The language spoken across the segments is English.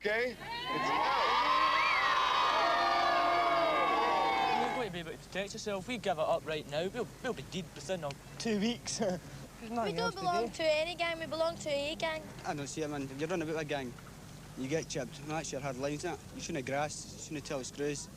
Okay? It's out. You've got to be able to protect yourself. If we give it up right now, we'll be dead within 2 weeks. We don't belong to any gang, we belong to a gang. I don't see it, man. If you're running about a gang, you get chipped, and that's your hard lines, isn't it? You shouldn't grass, you shouldn't tell screws.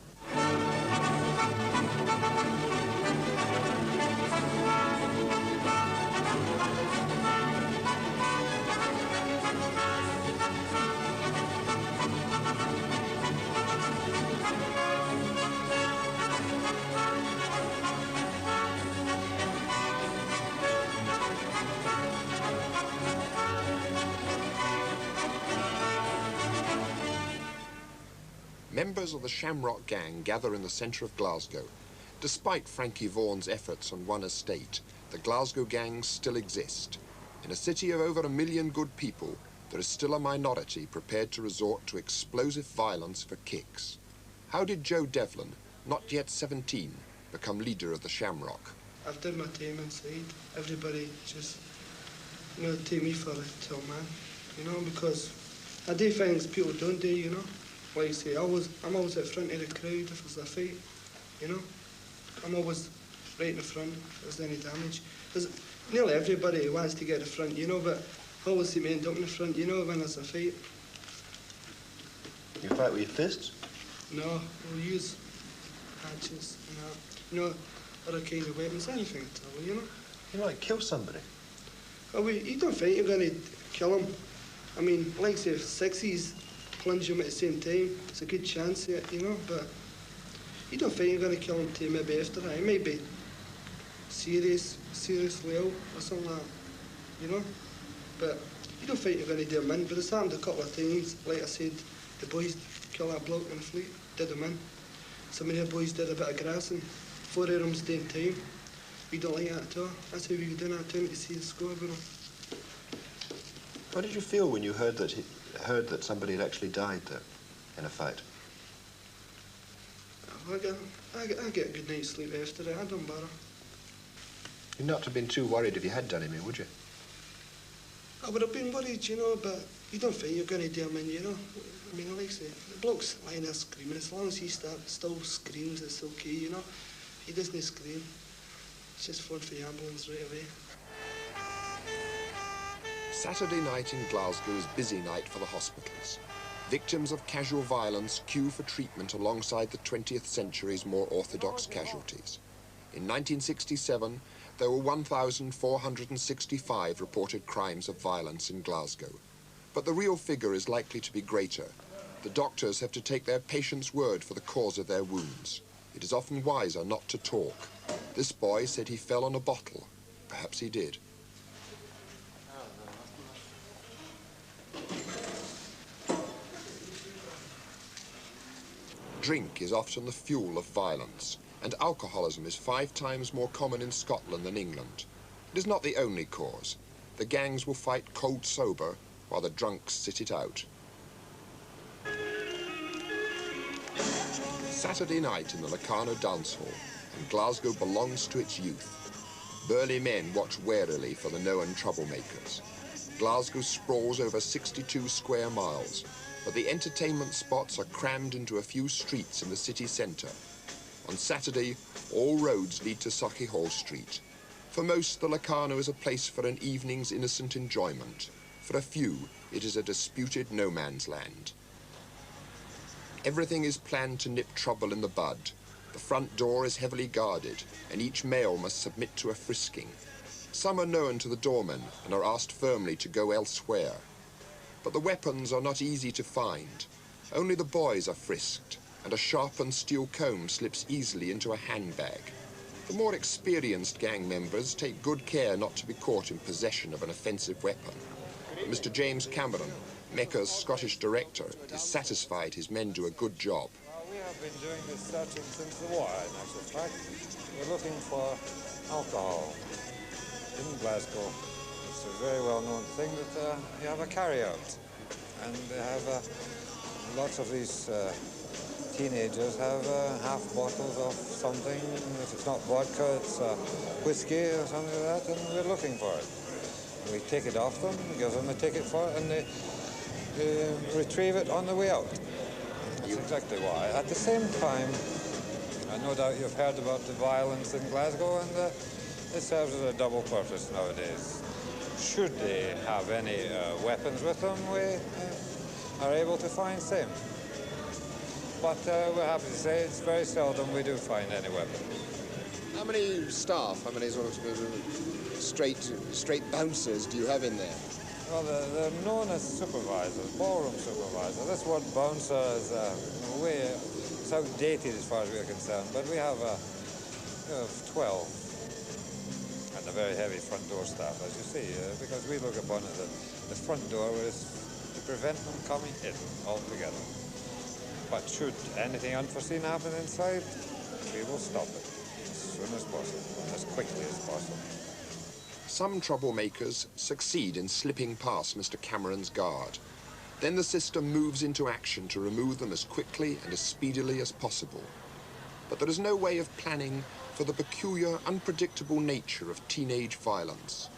Members of the Shamrock Gang gather in the centre of Glasgow. Despite Frankie Vaughan's efforts on one estate, the Glasgow Gangs still exist. In a city of over 1 million good people, there is still a minority prepared to resort to explosive violence for kicks. How did Joe Devlin, not yet 17, become leader of the Shamrock? I've done my time inside. Everybody just, take me for a till man, because I do things people don't do, Like I say, I'm always at the front of the crowd if there's a fight, I'm always right in the front if there's any damage. There's nearly everybody wants to get in the front, but I always see me end up in the front, when there's a fight. You fight with your fists? No, we'll use hatchets and that. Other kind of weapons, anything at all, You might kill somebody. Oh, you don't think you're going to kill him. I mean, like I say, if 60's plunge him at the same time, it's a good chance, but you don't think you're going to kill him till maybe after that. He might be seriously ill or something like that, But you don't think you're going to do him in, but it's happened a couple of times. Like I said, the boys killed that bloke in the fleet, did him in. Some of the boys did a bit of grassing, 4 of them stayed in time. We don't like that at all. That's how we were doing our time to see the score, How did you feel when you heard that somebody had actually died there in a fight? I get a good night's sleep after it. I don't bother. You'd not have been too worried if you had done him in, would you? I would have been worried, but you don't think you're going to do him in, I mean, like I say, the bloke's lying there screaming. As long as he still screams, it's okay, If he doesn't scream, it's just phone for the ambulance right away. Saturday night in Glasgow is busy night for the hospitals. Victims of casual violence queue for treatment alongside the 20th century's more orthodox casualties. In 1967, there were 1,465 reported crimes of violence in Glasgow. But the real figure is likely to be greater. The doctors have to take their patient's word for the cause of their wounds. It is often wiser not to talk. This boy said he fell on a bottle. Perhaps he did. Drink is often the fuel of violence, and alcoholism is 5 times more common in Scotland than England. It is not the only cause. The gangs will fight cold sober, while the drunks sit it out. Saturday night in the Locarno dance hall, and Glasgow belongs to its youth. Burly men watch warily for the known troublemakers. Glasgow sprawls over 62 square miles, but the entertainment spots are crammed into a few streets in the city centre. On Saturday, all roads lead to Sauchiehall Street. For most, the Locarno is a place for an evening's innocent enjoyment. For a few, it is a disputed no-man's land. Everything is planned to nip trouble in the bud. The front door is heavily guarded, and each male must submit to a frisking. Some are known to the doormen and are asked firmly to go elsewhere. But the weapons are not easy to find. Only the boys are frisked, and a sharpened steel comb slips easily into a handbag. The more experienced gang members take good care not to be caught in possession of an offensive weapon. Mr. James Cameron, Mecca's Scottish director, is satisfied his men do a good job. We have been doing this searching since the war, in actual fact. We're looking for alcohol in Glasgow. It's a very well-known thing that you have a carry-out. And they have lots of these teenagers have half bottles of something. If it's not vodka, it's whiskey or something like that, and we're looking for it. We take it off them, give them a ticket for it, and they retrieve it on the way out. That's exactly why. At the same time, no doubt you've heard about the violence in Glasgow, and it serves as a double purpose nowadays. Should they have any weapons with them, we are able to find same. But we're happy to say it's very seldom we do find any weapon. How many staff, how many sort of straight bouncers do you have in there? Well, they're known as supervisors, ballroom supervisors. This word bouncer is it's outdated as far as we're concerned, but we have 12 and a very heavy front door staff, as you see, because we look upon it that the front door is to prevent them coming in altogether. But should anything unforeseen happen inside, we will stop it as soon as possible, as quickly as possible. Some troublemakers succeed in slipping past Mr. Cameron's guard. Then the system moves into action to remove them as quickly and as speedily as possible. But there is no way of planning for the peculiar, unpredictable nature of teenage violence.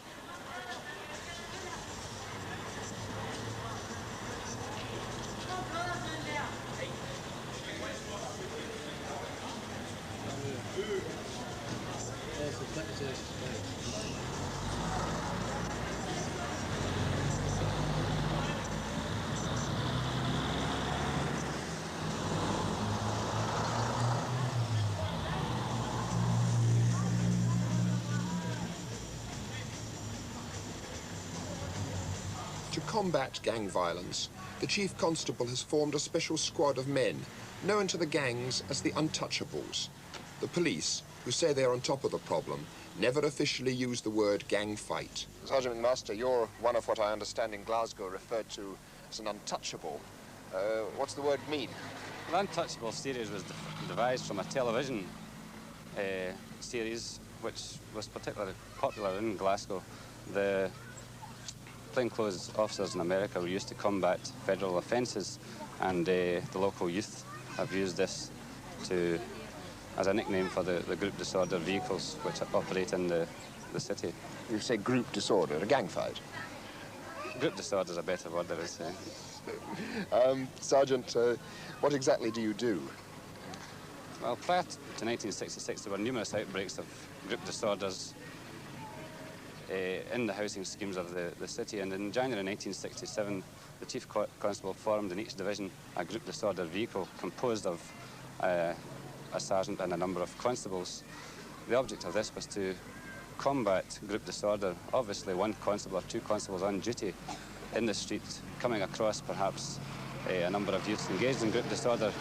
To combat gang violence, the Chief Constable has formed a special squad of men, known to the gangs as the Untouchables. The police, who say they are on top of the problem, never officially use the word gang fight. Sergeant McMaster, you're one of what I understand in Glasgow referred to as an untouchable. What's the word mean? The Untouchable series was devised from a television series which was particularly popular in Glasgow. The plainclothes officers in America were used to combat federal offences, and the local youth have used this as a nickname for the group disorder vehicles which operate in the city. You say group disorder, a gang fight? Group disorder is a better word, I would say. Sergeant, what exactly do you do? Well, prior to 1966, there were numerous outbreaks of group disorders in the housing schemes of the city, and in January 1967, the Chief Constable formed in each division a group disorder vehicle composed of a sergeant and a number of constables. The object of this was to combat group disorder. Obviously, one constable or two constables on duty in the street, coming across perhaps a number of youths engaged in group disorder,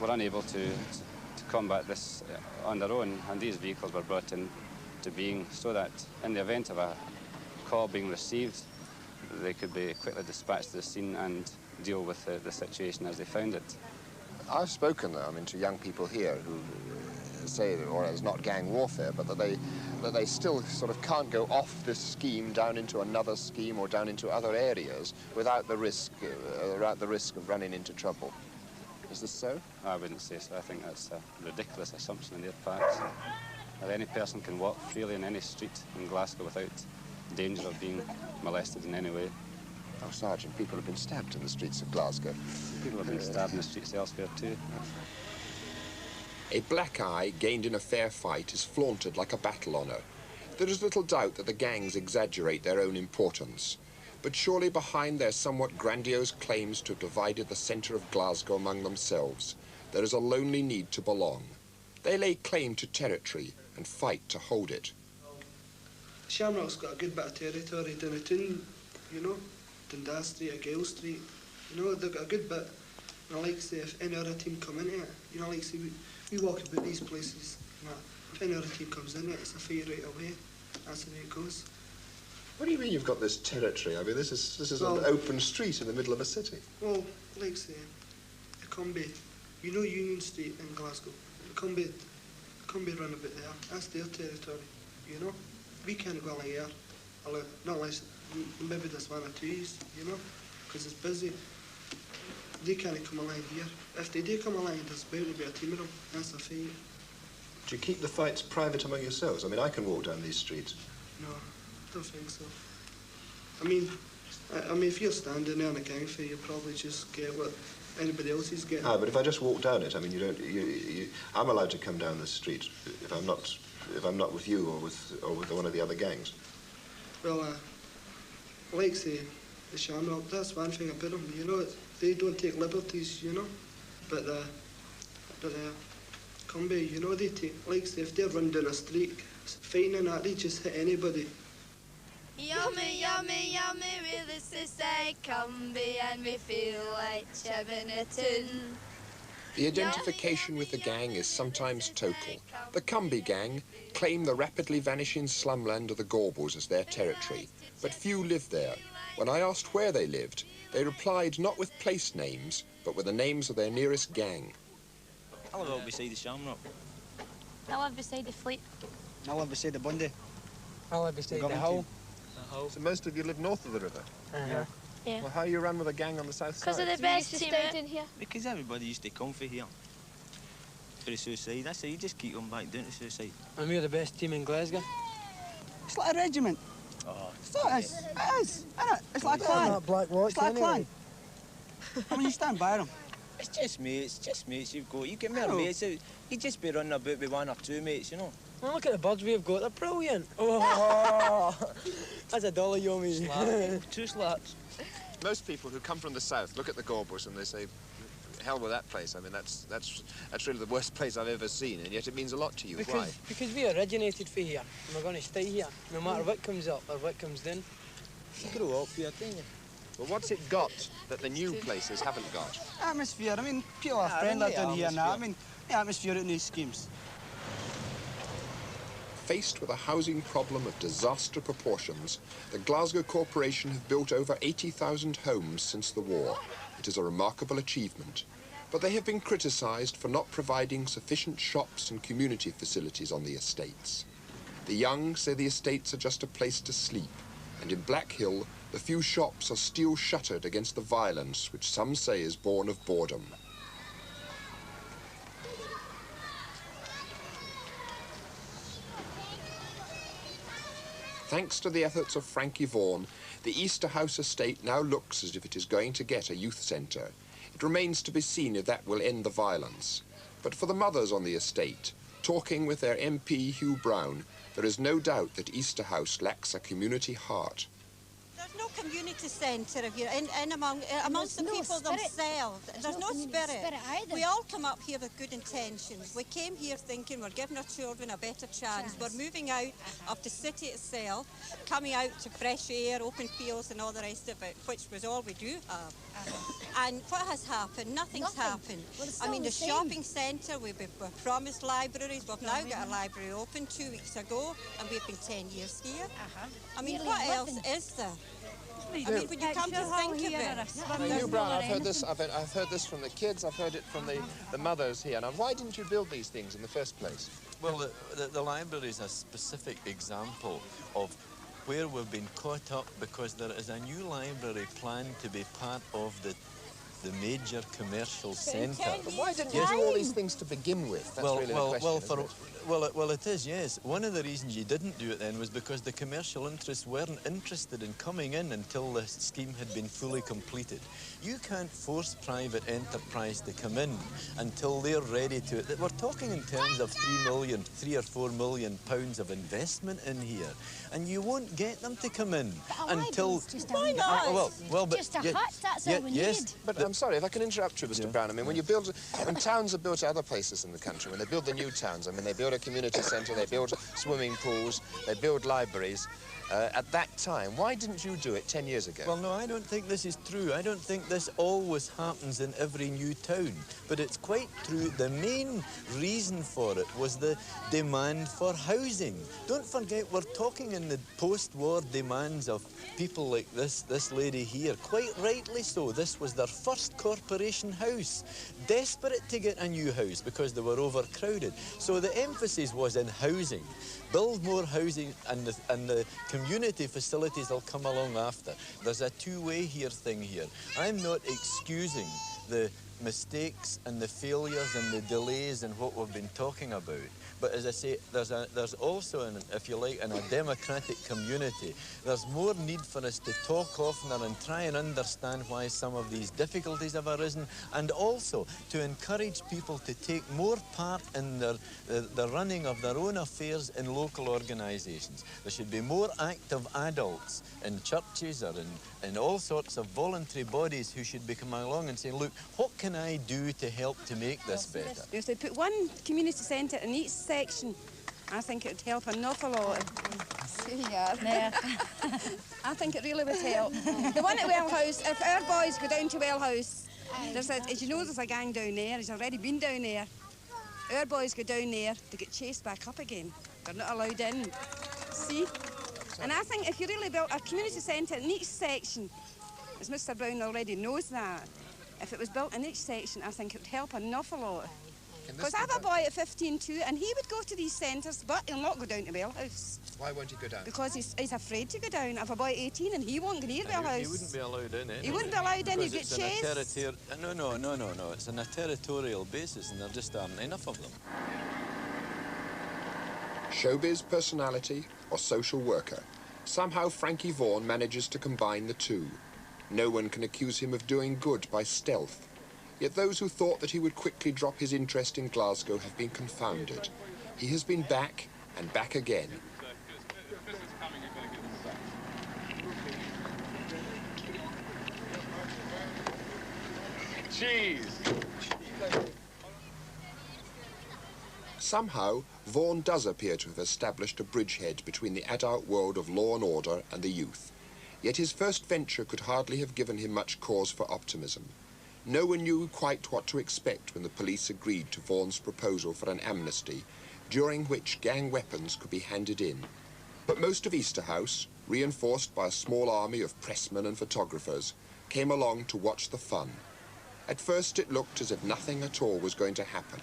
were unable to combat this on their own, and these vehicles were brought in to being so that in the event of a call being received, they could be quickly dispatched to the scene and deal with the situation as they found it. I've spoken, though, to young people here who say, or it's not gang warfare, but that they still sort of can't go off this scheme down into another scheme or down into other areas without the risk of running into trouble. Is this so? I wouldn't say so. I think that's a ridiculous assumption on their part. That any person can walk freely in any street in Glasgow without danger of being molested in any way. Oh, Sergeant, people have been stabbed in the streets of Glasgow. People have been stabbed in the streets elsewhere too. A black eye gained in a fair fight is flaunted like a battle honour. There is little doubt that the gangs exaggerate their own importance. But surely behind their somewhat grandiose claims to have divided the centre of Glasgow among themselves, there is a lonely need to belong. They lay claim to territory and fight to hold it. Shamrock's got a good bit of territory down the town, you know, Dundas Street or Gale Street, you know, they've got a good bit. And I like to say, if any other team come into it, you know, like say we walk about these places, and if any other team comes in it, it's a fight right away. That's the way it goes. What do you mean you've got this territory? I mean, this is an open street in the middle of a city. Well, like say, it can be, you know, Union Street in Glasgow. It can be run about there. That's their territory, you know. We can't go along here, not unless maybe there's 1 or 2 years, you know, because it's busy. They can't come along here. If they do come along, there's bound to be a team of them. That's a fight. Do you keep the fights private among yourselves? I mean, I can walk down these streets. No, don't think so. I mean, I mean, if you're standing there on a gang fight, you'll probably just get what anybody else is getting. Ah, but if I just walk down it, I mean, I'm allowed to come down the street if I'm not with you or with one of the other gangs. Well, like say, the Shamrock, that's one thing about them, you know, they don't take liberties, you know, but Cumby, you know, they take, like say, if they're running down a street, fighting and that, they just hit anybody. Yummy, yummy, yummy, with a sister Cumby, and we feel like chipping a tune. The identification with the gang is sometimes total. The Cumby gang claim the rapidly vanishing slumland of the Gorbals as their territory, but few live there. When I asked where they lived, they replied not with place names, but with the names of their nearest gang. I live out beside the Shamrock. I live beside the Fleet. I live beside the Bundy. I live beside the Hull. So most of you live north of the river? Yeah. Yeah. Well, how you run with a gang on the south side? Because of the best team in here. Because everybody used to come for here. For the suicide. I say, you just keep them back down to suicide. And we're the best team in Glasgow. It's like a regiment. Oh, It is, isn't it? It's like a clan. Black watch, It's like a clan. I mean, you stand by them. It's just mates you've got. You get more mates out. You just be running about with one or two mates, you know. Well, look at the birds we've got, they're brilliant. Oh, that's a dollar, yummy. Two slats. Most people who come from the south look at the Gorbals and they say, hell with that place. I mean, that's really the worst place I've ever seen, and yet it means a lot to you. Why? Because we originated from here, and we're going to stay here, no matter what comes up or what comes down. You grow up here, don't you? Well, what's it got that the new places haven't got? Atmosphere. I mean, people are friendly down here now. I mean, the atmosphere in these schemes. Faced with a housing problem of disaster proportions, the Glasgow Corporation have built over 80,000 homes since the war. It is a remarkable achievement, but they have been criticised for not providing sufficient shops and community facilities on the estates. The young say the estates are just a place to sleep, and in Black Hill, the few shops are steel shuttered against the violence which some say is born of boredom. Thanks to the efforts of Frankie Vaughan, the Easter House estate now looks as if it is going to get a youth centre. It remains to be seen if that will end the violence. But for the mothers on the estate, talking with their MP Hugh Brown, there is no doubt that Easter House lacks a community heart. There's no community centre if you're amongst the people themselves. There's no spirit. We all come up here with good intentions. We came here thinking we're giving our children a better chance. We're moving out of the city itself, coming out to fresh air, open fields and all the rest of it, which was all we do have. And what has happened? Nothing's happened. I mean, the shopping centre, we were promised libraries. We've now got a library open 2 weeks ago, and we've been 10 years here. I mean, what else is there? I mean, when you come to think of it... Hugh Brown, I've heard this from the kids, I've heard it from the mothers here. Now, why didn't you build these things in the first place? Well, the library is a specific example of where we've been caught up because there is a new library planned to be part of the major commercial centre. But why didn't you do all these things to begin with? That's really the question, well, it is, yes. One of the reasons you didn't do it then was because the commercial interests weren't interested in coming in until the scheme had been fully completed. You can't force private enterprise to come in until they're ready to. We're talking in terms of 3 or 4 million pounds of investment in here, and you won't get them to come in until. Why not? But just a hut, that's all we need. But I'm sorry, if I can interrupt you, Mr. Brown. I mean, when towns are built other places in the country, when they build the new towns, I mean, they build a community centre, they build swimming pools, they build libraries. At that time, why didn't you do it 10 years ago? Well, no, I don't think this is true. I don't think this always happens in every new town. But it's quite true. The main reason for it was the demand for housing. Don't forget, we're talking in the post-war demands of people like this lady here. Quite rightly so. This was their first corporation house. Desperate to get a new house because they were overcrowded. So the emphasis was in housing. Build more housing and the community facilities will come along after. There's a two-way thing here. I'm not excusing the mistakes and the failures and the delays and what we've been talking about. But as I say, there's also, if you like, in a democratic community, there's more need for us to talk oftener and try and understand why some of these difficulties have arisen, and also to encourage people to take more part in the running of their own affairs in local organisations. There should be more active adults in churches or in all sorts of voluntary bodies who should be coming along and saying, look, what can I do to help to make this better? If they put one community centre in each section, I think it would help an awful lot. Yeah. I think it really would help. The one at Wellhouse, if our boys go down to Wellhouse, as you know, there's a gang down there. He's already been down there. Our boys go down there, they get chased back up again. They're not allowed in. See? And I think if you really built a community centre in each section, as Mr Brown already knows that, if it was built in each section, I think it would help an awful lot. Because I have a boy at 15 too, and he would go to these centres, but he'll not go down to Wellhouse. Why won't he go down? Because he's afraid to go down. I have a boy 18 and he won't go near Wellhouse. He wouldn't be allowed in, eh? He wouldn't be allowed in, he'd get chased. No. It's on a territorial basis, and there just aren't enough of them. Showbiz personality or social worker, somehow Frankie Vaughan manages to combine the two. No one can accuse him of doing good by stealth. Yet those who thought that he would quickly drop his interest in Glasgow have been confounded. He has been back and back again. Cheese! Somehow, Vaughan does appear to have established a bridgehead between the adult world of law and order and the youth. Yet his first venture could hardly have given him much cause for optimism. No one knew quite what to expect when the police agreed to Vaughan's proposal for an amnesty, during which gang weapons could be handed in. But most of Easterhouse, reinforced by a small army of pressmen and photographers, came along to watch the fun. At first it looked as if nothing at all was going to happen.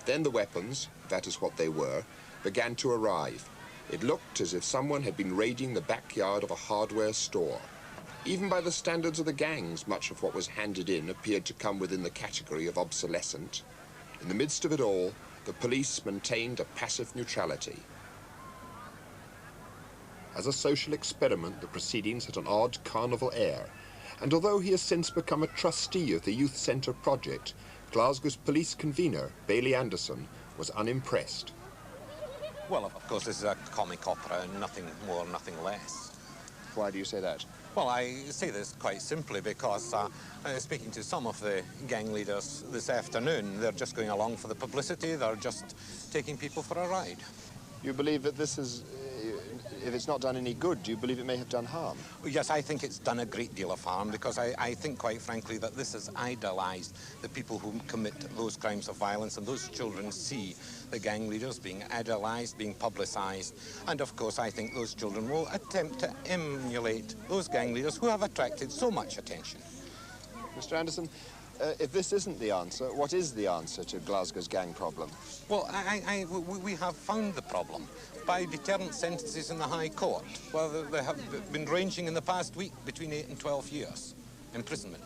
Then the weapons, that is what they were, began to arrive. It looked as if someone had been raiding the backyard of a hardware store. Even by the standards of the gangs, much of what was handed in appeared to come within the category of obsolescent. In the midst of it all, the police maintained a passive neutrality. As a social experiment, the proceedings had an odd carnival air, and although he has since become a trustee of the Youth Centre project, Glasgow's police convener, Bailey Anderson, was unimpressed. Well, of course, this is a comic opera, and nothing more, nothing less. Why do you say that? Well, I say this quite simply because speaking to some of the gang leaders this afternoon, they're just going along for the publicity, they're just taking people for a ride. You believe that this is, if it's not done any good, do you believe it may have done harm? Yes, I think it's done a great deal of harm because I think, quite frankly, that this has idolised the people who commit those crimes of violence, and those children see the gang leaders being idolised, being publicised, and of course I think those children will attempt to emulate those gang leaders who have attracted so much attention. Mr. Anderson, if this isn't the answer, what is the answer to Glasgow's gang problem? Well, we have found the problem by deterrent sentences in the High Court. Well, they have been ranging in the past week between 8 and 12 years imprisonment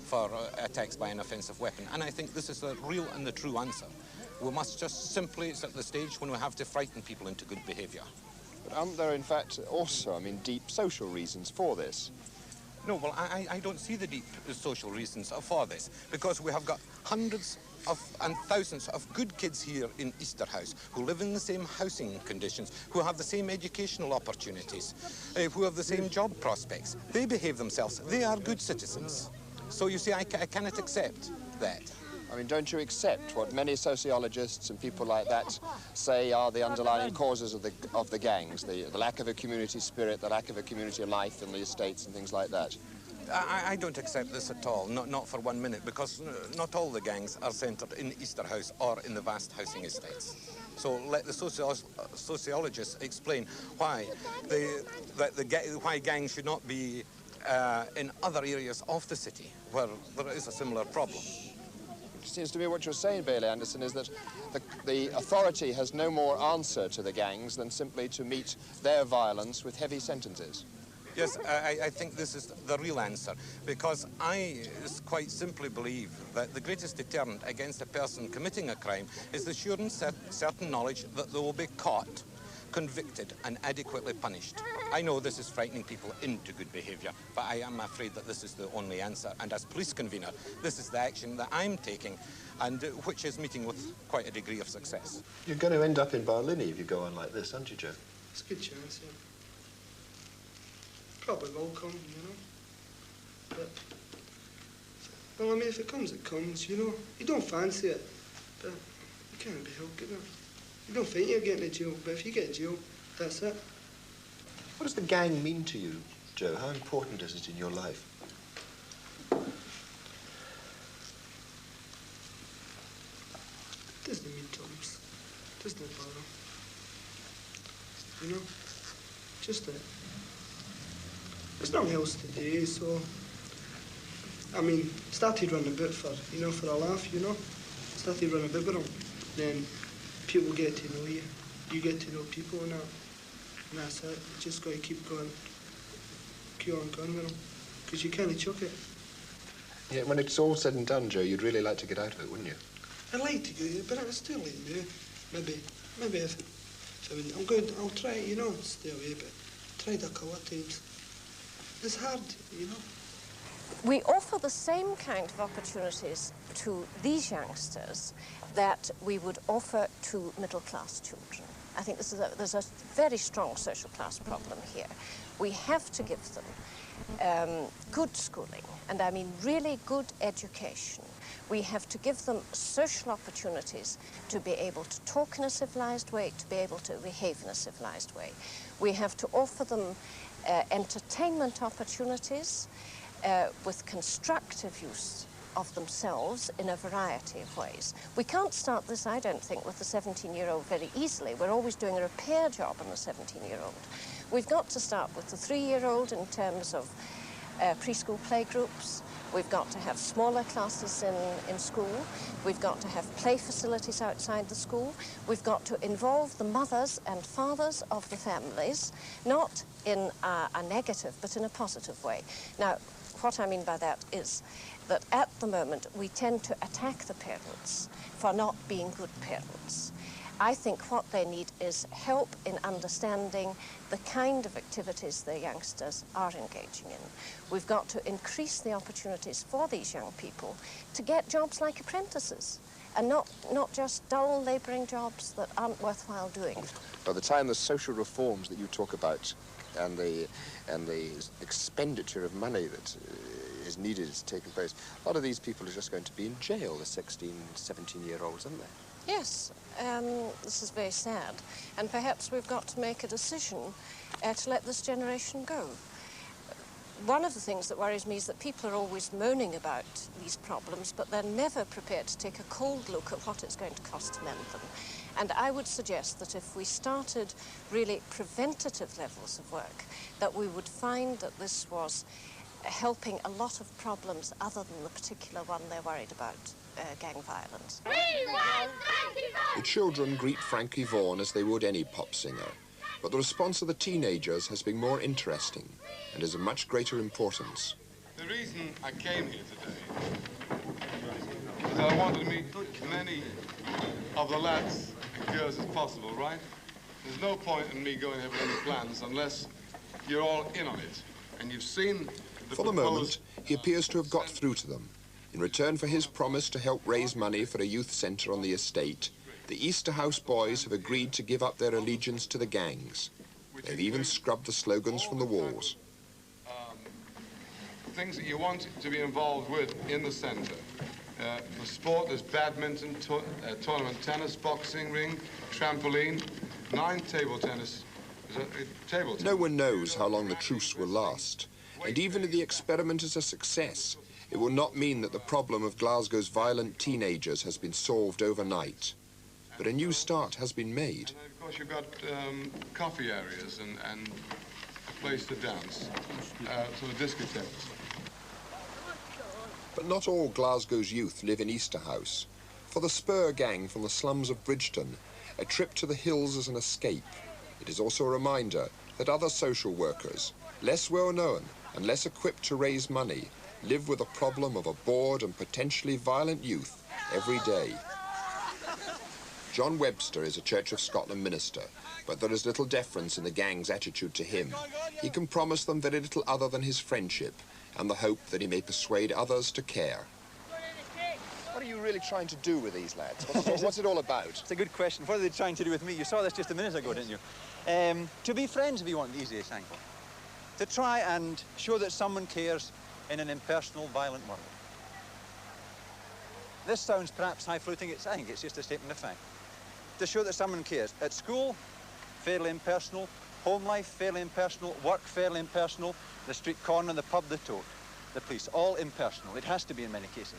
for attacks by an offensive weapon. And I think this is the real and the true answer. We must just simply, it's at the stage when we have to frighten people into good behaviour. But aren't there, in fact, also, deep social reasons for this? No, well, I don't see the deep social reasons for this, because we have got hundreds and thousands of good kids here in Easterhouse who live in the same housing conditions, who have the same educational opportunities, who have the same job prospects. They behave themselves. They are good citizens. So, you see, I cannot accept that. Don't you accept what many sociologists and people like that say are the underlying causes of the gangs, the lack of a community spirit, the lack of a community life in the estates and things like that? I don't accept this at all, not for 1 minute, because not all the gangs are centred in Easterhouse or in the vast housing estates. So let the sociologists explain why why gangs should not be in other areas of the city where there is a similar problem. It seems to me what you're saying, Bailey Anderson, is that the authority has no more answer to the gangs than simply to meet their violence with heavy sentences. Yes, I think this is the real answer, because I quite simply believe that the greatest deterrent against a person committing a crime is the certain knowledge that they will be caught, convicted and adequately punished. I know this is frightening people into good behaviour, but I am afraid that this is the only answer, and as police convener, this is the action that I'm taking, and which is meeting with quite a degree of success. You're going to end up in Barlinnie if you go on like this, aren't you, Joe? It's a good chance, yeah. Probably will come, you know. But, well, I mean, if it comes, it comes, you know. You don't fancy it, but you can't be helped, you know. You don't think you're getting to jail, but if you get to jail, that's it. What does the gang mean to you, Joe? How important is it in your life? It doesn't mean Thomas. It doesn't bother. You know? Just that. There's nothing else to do, so... I mean, started running about for, you know, for a laugh, you know? Started running about with them. Then people get to know you. You get to know people and that. And that's it. You just got to keep going. Keep on going with them. Because you can't chuck it. Yeah, when it's all said and done, Joe, you'd really like to get out of it, wouldn't you? I'd like to go, but it's too late now. Maybe if I would, I'm good, I'll try, you know, stay away, but tried a couple of times. It's hard, you know. We offer the same kind of opportunities to these youngsters that we would offer to middle-class children. I think there's a very strong social class problem here. We have to give them good schooling, and I mean really good education. We have to give them social opportunities to be able to talk in a civilized way, to be able to behave in a civilized way. We have to offer them entertainment opportunities with constructive use of themselves in a variety of ways. We can't start this, I don't think, with the 17-year-old very easily. We're always doing a repair job on the 17-year-old. We've got to start with the 3-year-old in terms of preschool playgroups. We've got to have smaller classes in school. We've got to have play facilities outside the school. We've got to involve the mothers and fathers of the families, not in a negative, but in a positive way. Now, what I mean by that is that at the moment we tend to attack the parents for not being good parents. I think what they need is help in understanding the kind of activities the youngsters are engaging in. We've got to increase the opportunities for these young people to get jobs like apprentices and not just dull labouring jobs that aren't worthwhile doing. By the time the social reforms that you talk about and the expenditure of money that is needed is taking place, a lot of these people are just going to be in jail, the 16, 17-year-olds, aren't they? Yes, this is very sad, and perhaps we've got to make a decision to let this generation go. One of the things that worries me is that people are always moaning about these problems, but they're never prepared to take a cold look at what it's going to cost to mend them. And I would suggest that if we started really preventative levels of work, that we would find that this was helping a lot of problems other than the particular one they're worried about, gang violence. The children greet Frankie Vaughan as they would any pop singer, but the response of the teenagers has been more interesting and is of much greater importance. The reason I came here today is I wanted to meet as many of the lads and girls as possible, right? There's no point in me going ahead with any plans unless you're all in on it. And you've seen For the moment, he appears to have got through to them. In return for his promise to help raise money for a youth centre on the estate, the Easter House boys have agreed to give up their allegiance to the gangs. They've even scrubbed the slogans from the walls. Things that you want to be involved with in the centre. For sport, there's badminton, tournament tennis, boxing ring, trampoline, 9 table tennis. Table tennis. No one knows how long the truce will last, and even if the experiment is a success, it will not mean that the problem of Glasgow's violent teenagers has been solved overnight. But a new start has been made. And of course, you've got coffee areas and a place to dance, sort of discotheques. But not all Glasgow's youth live in Easter House. For the Spur gang from the slums of Bridgeton, a trip to the hills is an escape. It is also a reminder that other social workers, less well known and less equipped to raise money, live with the problem of a bored and potentially violent youth every day. John Webster is a Church of Scotland minister, but there is little deference in the gang's attitude to him. He can promise them very little other than his friendship and the hope that he may persuade others to care. What are you really trying to do with these lads? What's it all about? It's a good question. What are they trying to do with me? You saw this just a minute ago, didn't you? To be friends, if you want the easiest angle. To try and show that someone cares in an impersonal, violent world. This sounds perhaps high-fluting. I think it's just a statement of fact. To show that someone cares. At school, fairly impersonal. Home life, fairly impersonal. Work, fairly impersonal. The street corner, the pub, the tote. The police, all impersonal. It has to be in many cases.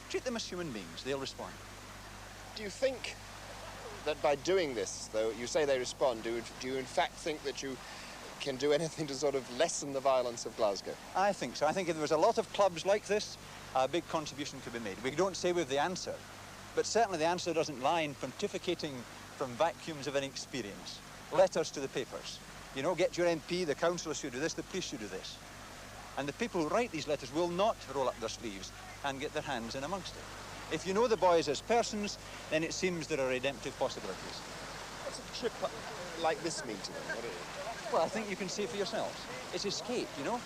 Treat them as human beings. They'll respond. Do you think that by doing this, though, you say they respond, do you in fact think that you can do anything to sort of lessen the violence of Glasgow? I think so. I think if there was a lot of clubs like this, a big contribution could be made. We don't say we've the answer, but certainly the answer doesn't lie in pontificating from vacuums of inexperience. Letters to the papers. You know, get your MP, the councillor should do this, the police should do this. And the people who write these letters will not roll up their sleeves and get their hands in amongst it. If you know the boys as persons, then it seems there are redemptive possibilities. What's a trip like this mean to them? Well, I think you can see for yourselves. It's escape, you know?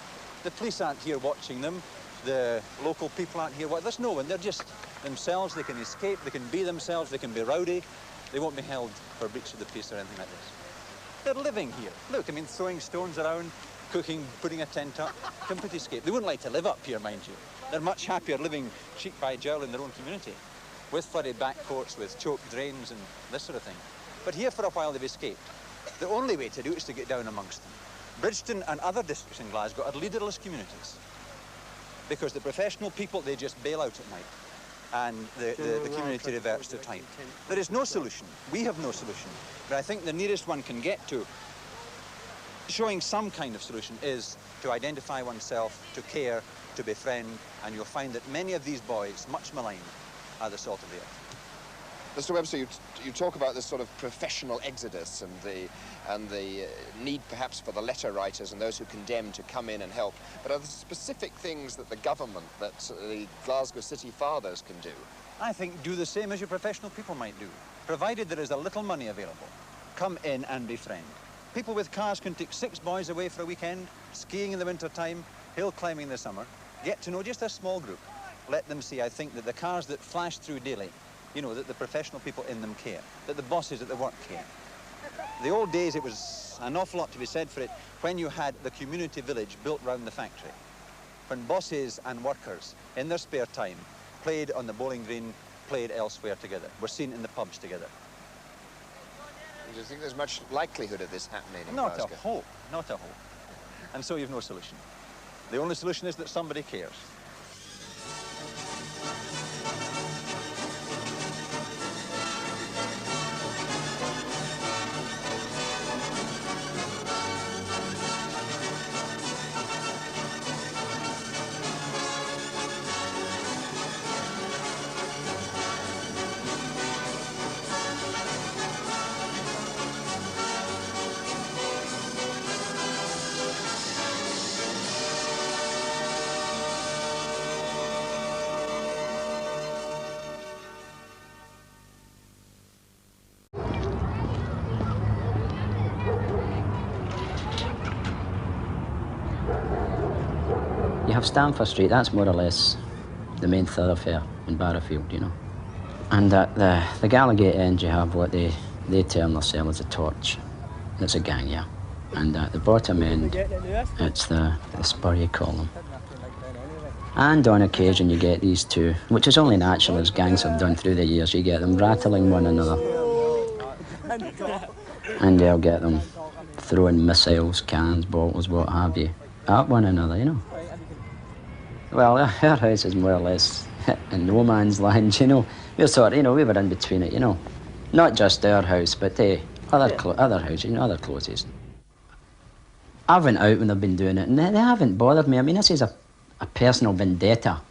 The police aren't here watching them. The local people aren't here. There's no one. They're just themselves. They can escape. They can be themselves. They can be rowdy. They won't be held for breach of the peace or anything like this. They're living here. Look, I mean, throwing stones around, cooking, putting a tent up, complete escape. They wouldn't like to live up here, mind you. They're much happier living cheek by jowl in their own community, with flooded backcourts, with choked drains and this sort of thing. But here for a while they've escaped. The only way to do it is to get down amongst them. Bridgeton and other districts in Glasgow are leaderless communities because the professional people, they just bail out at night and the community reverts to type. There is no solution. We have no solution. But I think the nearest one can get to showing some kind of solution is to identify oneself, to care, to befriend, and you'll find that many of these boys, much maligned, are the salt of the earth. Mr. Webster, you talk about this sort of professional exodus and the need perhaps for the letter writers and those who condemn to come in and help. But are there specific things that the government, that the Glasgow City Fathers can do? I think do the same as your professional people might do, provided there is a little money available. Come in and befriend. People with cars can take 6 boys away for a weekend, skiing in the winter time, hill climbing in the summer. Get to know just a small group. Let them see, I think, that the cars that flash through daily, you know, that the professional people in them care, that the bosses at the work care. The old days, it was an awful lot to be said for it when you had the community village built round the factory. When bosses and workers, in their spare time, played on the bowling green, played elsewhere together, were seen in the pubs together. Do you think there's much likelihood of this happening in Not Glasgow? a hope, not a hope. And so you've no solution. The only solution is that somebody cares. You have Stamford Street, that's more or less the main thoroughfare in Barrowfield, you know. And at the Gallagate end you have what they term themselves as a torch. That's a gang, yeah. And at the bottom end, it's the spur, you call them. And on occasion you get these two, which is only natural as gangs have done through the years. You get them rattling one another. And they'll get them throwing missiles, cans, bottles, what have you, at one another, you know. Well, our house is more or less in no man's land, you know. We're sort of, you know, we were in between it, you know. Not just our house, but other houses, you know, other closes. I went out when they've been doing it, and they haven't bothered me. I mean, this is a personal vendetta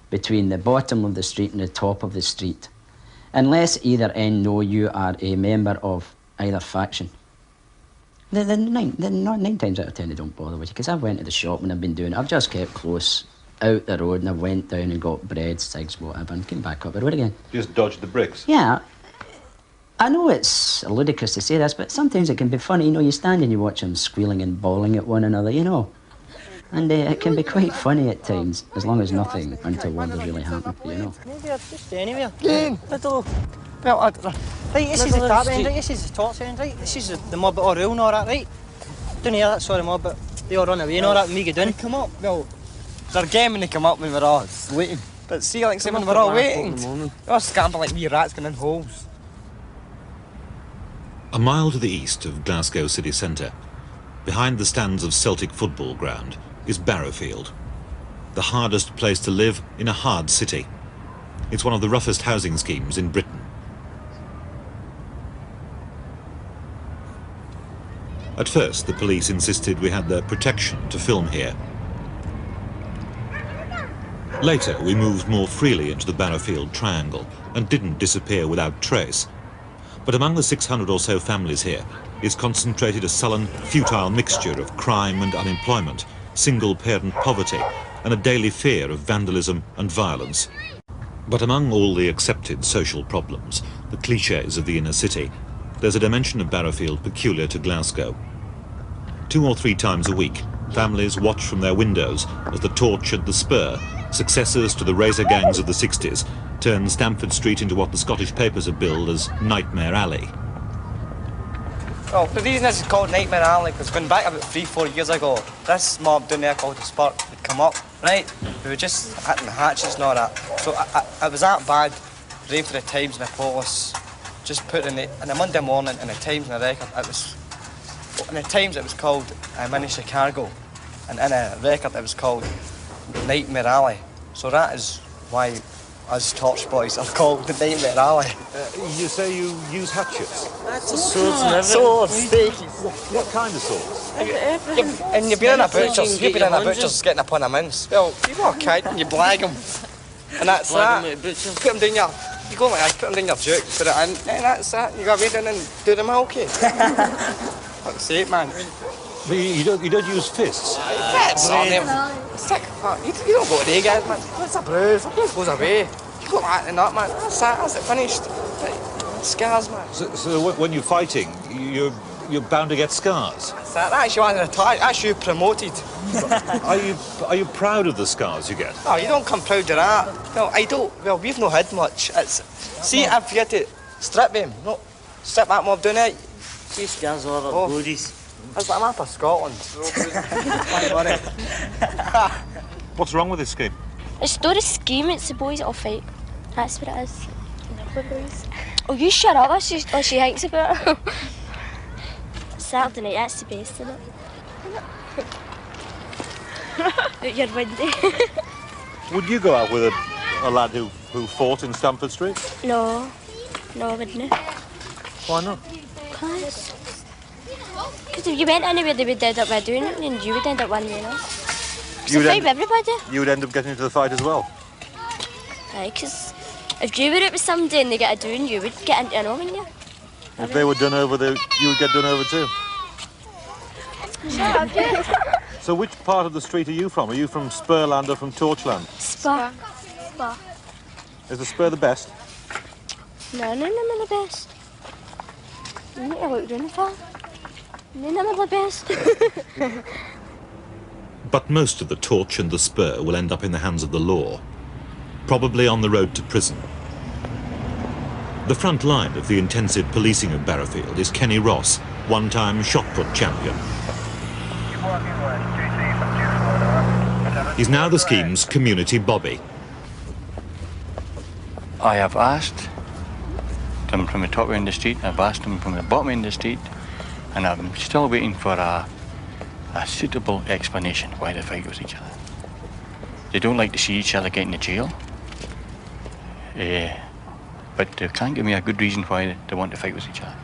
between the bottom of the street and the top of the street. Unless either end know you are a member of either faction. The 9 times out of 10 they don't bother with you, because I've went to the shop when I've been doing it. I've just kept close out the road and I went down and got bread, cigs, whatever, and came back up the road again. Just dodged the bricks? Yeah. I know it's ludicrous to say this, but sometimes it can be funny. You know, you stand and you watch them squealing and bawling at one another, you know. And it can be quite funny at times, as long as nothing untoward has really happened, you know. Maybe just anywhere. Again? I don't know. Well, right, this is the tap end, right? This is the torch end, right? This is the mob that all rule and all that, right? Down here, that's all the mob, but they all run away and all that, and we go down. Come up, well, they're game when they come up when we're all waiting. But see, like, when we're all waiting, they all scamper like wee rats going in holes. A mile to the east of Glasgow city centre, behind the stands of Celtic football ground, is Barrowfield, the hardest place to live in a hard city. It's one of the roughest housing schemes in Britain. At first, the police insisted we had the protection to film here. Later, we moved more freely into the Barrowfield triangle and didn't disappear without trace. But among the 600 or so families here is concentrated a sullen, futile mixture of crime and unemployment, single-parent poverty, and a daily fear of vandalism and violence. But among all the accepted social problems, the clichés of the inner city, there's a dimension of Barrowfield peculiar to Glasgow. 2 or 3 times a week, families watch from their windows as the Torch and the Spur, successors to the razor gangs of the 60s, turn Stamford Street into what the Scottish papers have billed as Nightmare Alley. Well, the reason this is called Nightmare Alley was going back about 3-4 years ago, this mob down there called the Spur would come up, right? We were just hitting the hatches and all that. So it was that bad, rain for the Times and the police just put in a Monday morning in the Times and the record, it was, in the Times it was called Mini Chicago, and in a record it was called Nightmare Alley. So that is why us torch boys are called the Nightmare Alley. You say you use hatchets? Swords and everything. Swords. What kind of swords? And you've been in a butcher's, you've been in a butcher's getting upon a mince. Well, you go a kid and you blag them. And that's that. Put them down your, you go like that, put them down your juke, put it in, and that's that. You got to wait down and do the milky. That's it, man. But you don't use fists? Fists on them. Sick. You don't go to the guys, man. It's a bruise. It goes away. You go like that and that, man. That's it, finished. Scars, man. So when you're fighting, you're bound to get scars? That's you that's you promoted. Are you proud of the scars you get? Oh, you don't come proud of that. No, I don't. Well, we've not had much. It's, see, if you had to strip them, no, strip that mob down there. See, scars all our bodies. That's like a map of Scotland. What's wrong with this scheme? It's not a scheme, it's the boys that'll fight. That's what it is. Oh, you shut up, that's just what she thinks about it. Saturday night, that's the best, isn't it? You're windy. Would you go out with a lad who fought in Stamford Street? No, I wouldn't. Why not? Because if you went anywhere, they would end up by doing it, and you would end up winning, you know. It's a fight with everybody. You would end up getting into the fight as well? Aye, because if you were out with somebody and they get a doing, you would get into an wouldn't you? If they were done over, you would get done over too? Shut up, Jake. So which part of the street are you from? Are you from Spurland or from Torchland? Spur. Is the Spur the best? No, the best. You need to look down the far. None of the best. But most of the Torch and the Spur will end up in the hands of the law, probably on the road to prison. The front line of the intensive policing of Barrowfield is Kenny Ross, one-time shot-put champion. He's now the scheme's community bobby. I have asked them from the top end of the street, I've asked them from the bottom end of the street, and I'm still waiting for a suitable explanation why they fight with each other. They don't like to see each other getting to jail, but they can't give me a good reason why they want to fight with each other.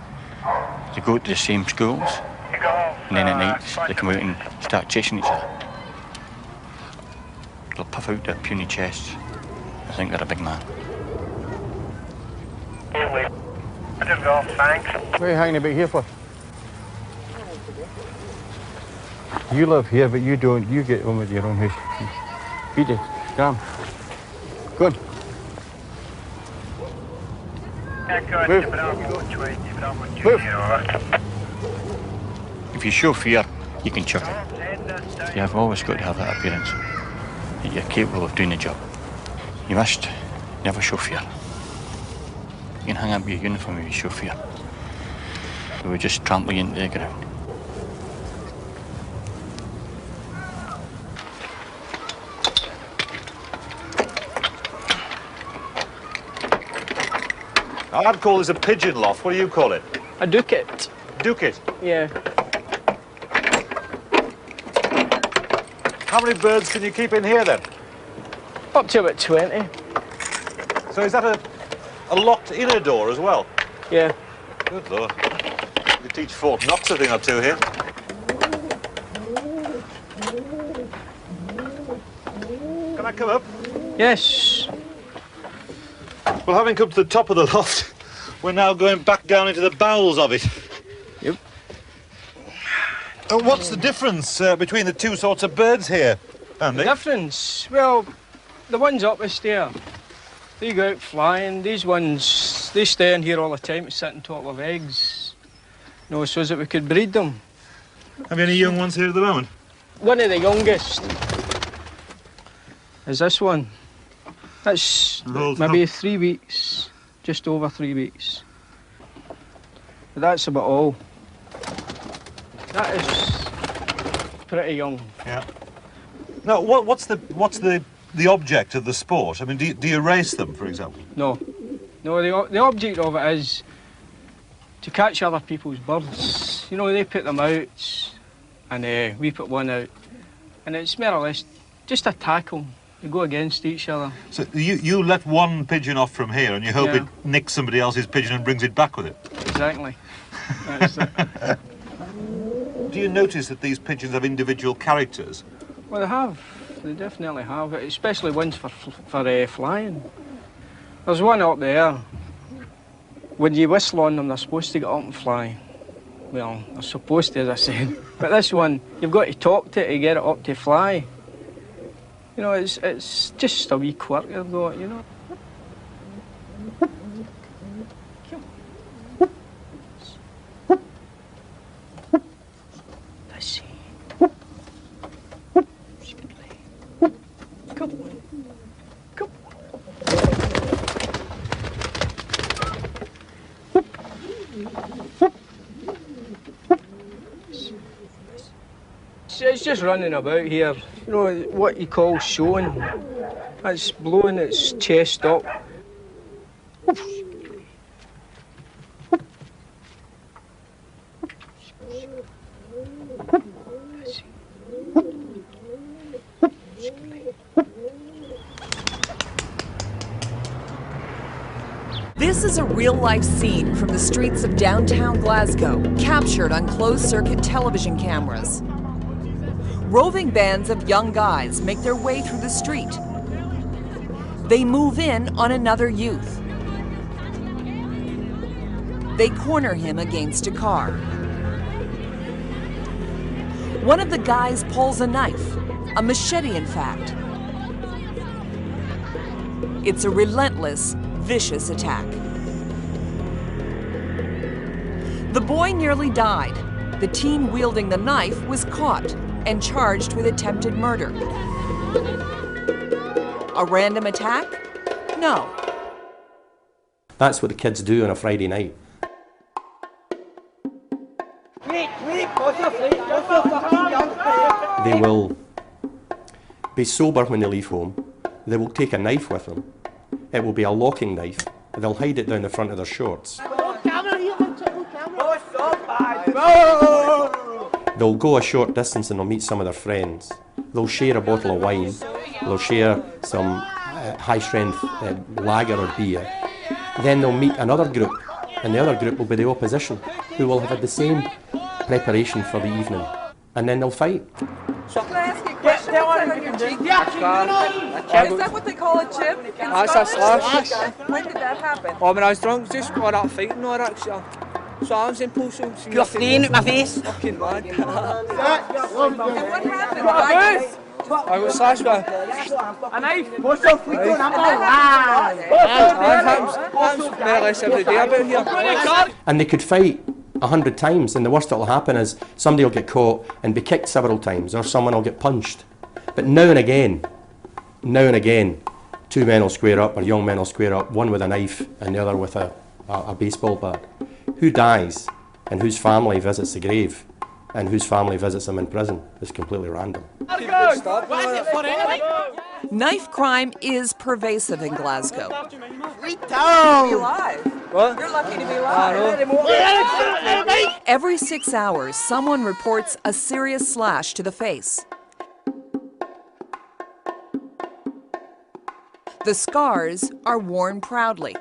They go to the same schools, and then at night they come out and start chasing each other. They'll puff out their puny chests. I think they're a big man. What are you hanging about here for? You live here, but you don't. You get on with your own house. Beat it. Come. Good. Move. Move. If you show fear, you can chuck it. You have always got to have that appearance that you're capable of doing the job. You must never show fear. You can hang up your uniform if you show fear. We would just trample you into the ground. I'd call this a pigeon loft. What do you call it? A ducat. Ducat? Yeah. How many birds can you keep in here then? Up to about 20. So is that a locked inner door as well? Yeah. Good Lord. You teach Fort Knox a thing or two here. Can I come up? Yes. Well, having come to the top of the loft, we're now going back down into the bowels of it. Yep. What's the difference between the two sorts of birds here, Andy? The difference? Well, the ones up the stair, they go out flying. These ones, they stay in here all the time to sit on top of eggs. You know, so that we could breed them. Have you any young ones here at the moment? One of the youngest is this one. That's maybe 3 weeks, just over 3 weeks. But that's about all. That is pretty young. Yeah. Now, what's the object of the sport? I mean, do you race them, for example? No. No, the object of it is to catch other people's birds. You know, they put them out, and we put one out, and it's more or less just a tackle. They go against each other. So you let one pigeon off from here, and you hope it nicks somebody else's pigeon and brings it back with it. Exactly. That's it. Do you notice that these pigeons have individual characters? Well, they have. They definitely have, especially ones for flying. There's one up there. When you whistle on them, they're supposed to get up and fly. Well, they're supposed to, as I said. But this one, you've got to talk to it to get it up to fly. You know, it's just a wee quirk I've got, you know. It's just running about here, you know, what you call showing. It's blowing its chest up. This is a real-life scene from the streets of downtown Glasgow, captured on closed-circuit television cameras. Roving bands of young guys make their way through the street. They move in on another youth. They corner him against a car. One of the guys pulls a knife, a machete in fact. It's a relentless, vicious attack. The boy nearly died. The teen wielding the knife was caught and charged with attempted murder. A random attack? No. That's what the kids do on a Friday night. They will be sober when they leave home. They will take a knife with them. It will be a locking knife. They'll hide it down the front of their shorts. They'll go a short distance and they'll meet some of their friends. They'll share a bottle of wine. They'll share some high-strength lager or beer. Then they'll meet another group, and the other group will be the opposition, who will have had the same preparation for the evening. And then they'll fight. Can I ask you a question? On your cheek? Yeah, is that what they call a chip? That's a slash. When did that happen? Oh, when I was drunk, just got up fighting or actually. So I'm saying postal. You're fleeing at my face. Fucking mad. And what happened? I got slashed with a knife. I've more or less every day about here. And they could fight 100 times, and the worst that will happen is somebody will get caught and be kicked several times, or someone will get punched. But now and again, two men will square up, or young men will square up, one with a knife and the other with a baseball bat. Who dies and whose family visits the grave and whose family visits them in prison is completely random. Knife crime is pervasive in Glasgow. What? You're lucky to be alive. Every 6 hours, someone reports a serious slash to the face. The scars are worn proudly,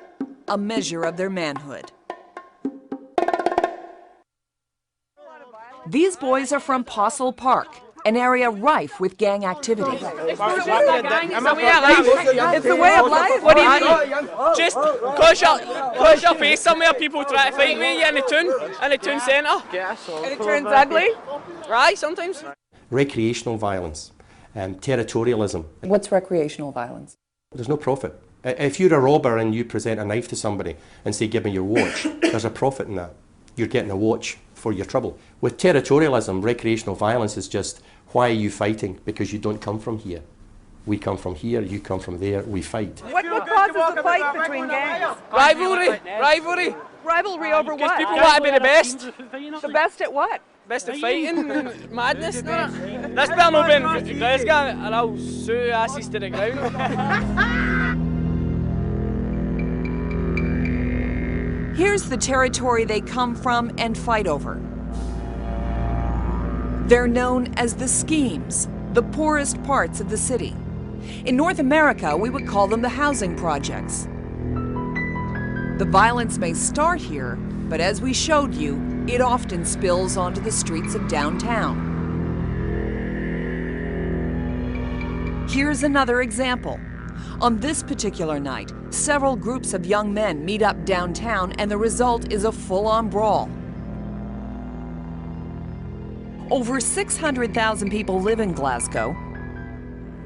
a measure of their manhood. These boys are from Postle Park, an area rife with gang activity. It's the way of life. What do you mean? Just cause your face somewhere, people try to fight with you in the town centre. And it turns ugly? Right, sometimes. Recreational violence, territorialism. What's recreational violence? There's no profit. If you're a robber and you present a knife to somebody and say, give me your watch, there's a profit in that. You're getting a watch for your trouble. With territorialism, recreational violence is just, why are you fighting? Because you don't come from here. We come from here, you come from there, we fight. What causes the fight between gangs? Rivalry. Rivalry over what? People want to be the best. The best at what? Best at fighting and madness, no? That's better not being Glasgow, and I'll sue asses to the ground. Here's the territory they come from and fight over. They're known as the schemes, the poorest parts of the city. In North America, we would call them the housing projects. The violence may start here, but as we showed you, it often spills onto the streets of downtown. Here's another example. On this particular night, several groups of young men meet up downtown, and the result is a full-on brawl. Over 600,000 people live in Glasgow.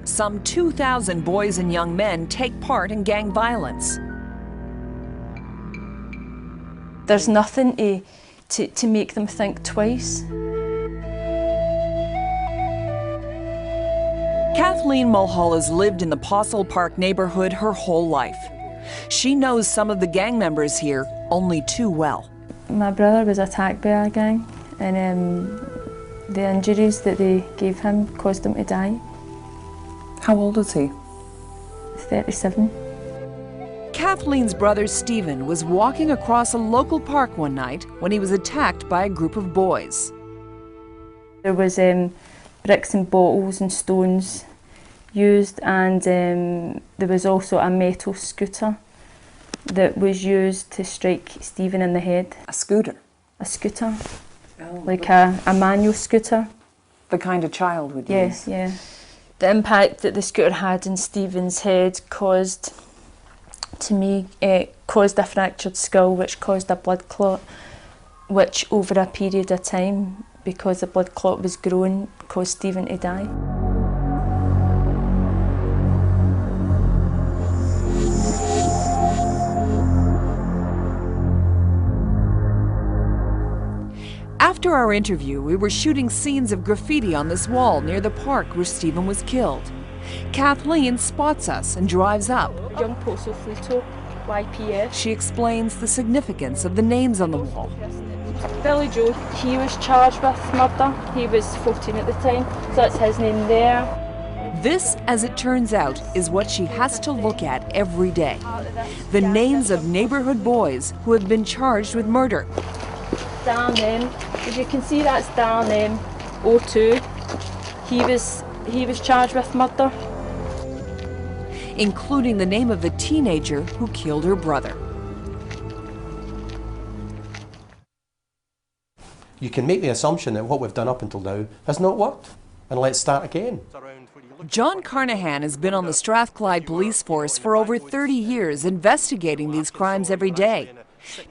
Some 2,000 boys and young men take part in gang violence. There's nothing to make them think twice. Kathleen Mulhall has lived in the Postle Park neighborhood her whole life. She knows some of the gang members here only too well. My brother was attacked by a gang, and the injuries that they gave him caused him to die. How old is he? 37. Kathleen's brother Stephen was walking across a local park one night when he was attacked by a group of boys. There was bricks and bottles and stones used, and there was also a metal scooter that was used to strike Stephen in the head. A scooter? A scooter. Oh, like a manual scooter. The kind a child would use? Yeah. The impact that the scooter had in Stephen's head caused a fractured skull, which caused a blood clot, which over a period of time, because the blood clot was growing, caused Stephen to die. After our interview, we were shooting scenes of graffiti on this wall near the park where Stephen was killed. Kathleen spots us and drives up. Young Postal Fleeto, YPF. She explains the significance of the names on the wall. Billy Joe, he was charged with murder. He was 14 at the time, so that's his name there. This, as it turns out, is what she has to look at every day. The names of neighborhood boys who have been charged with murder. Dan M, if you can see, that's Dan M, 02. He was charged with murder. Including the name of the teenager who killed her brother. You can make the assumption that what we've done up until now has not worked, and let's start again. John Carnahan has been on the Strathclyde Police Force for over 30 years, investigating these crimes every day.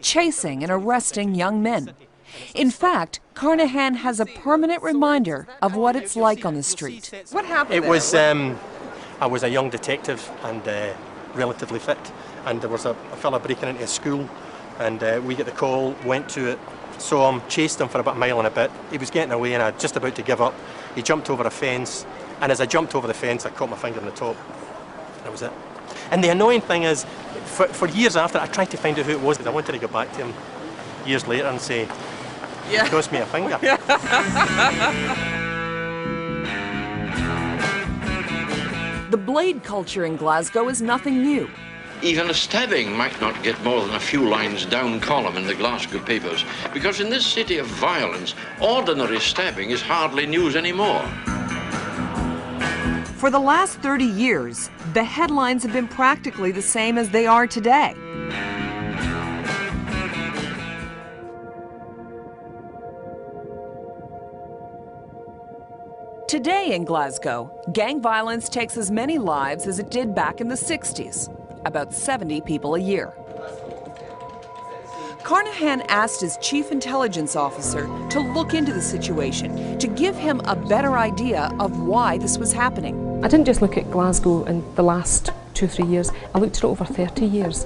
chasing and arresting young men. In fact, Carnahan has a permanent reminder of what it's like on the street. What happened It there? was, I was a young detective and relatively fit, and there was a fella breaking into a school, and we get the call, went to it, saw him, chased him for about a mile and a bit. He was getting away and I was just about to give up. He jumped over a fence, and as I jumped over the fence, I caught my finger on the top. That was it. And the annoying thing is, for years after, I tried to find out who it was, because I wanted to go back to him years later and say, yeah, he cost me a finger. The blade culture in Glasgow is nothing new. Even a stabbing might not get more than a few lines down column in the Glasgow papers, because in this city of violence, ordinary stabbing is hardly news anymore. For the last 30 years, the headlines have been practically the same as they are today. Today in Glasgow, gang violence takes as many lives as it did back in the 60s, about 70 people a year. Carnahan asked his chief intelligence officer to look into the situation, to give him a better idea of why this was happening. I didn't just look at Glasgow in the last 2 or 3 years, I looked at it over 30 years.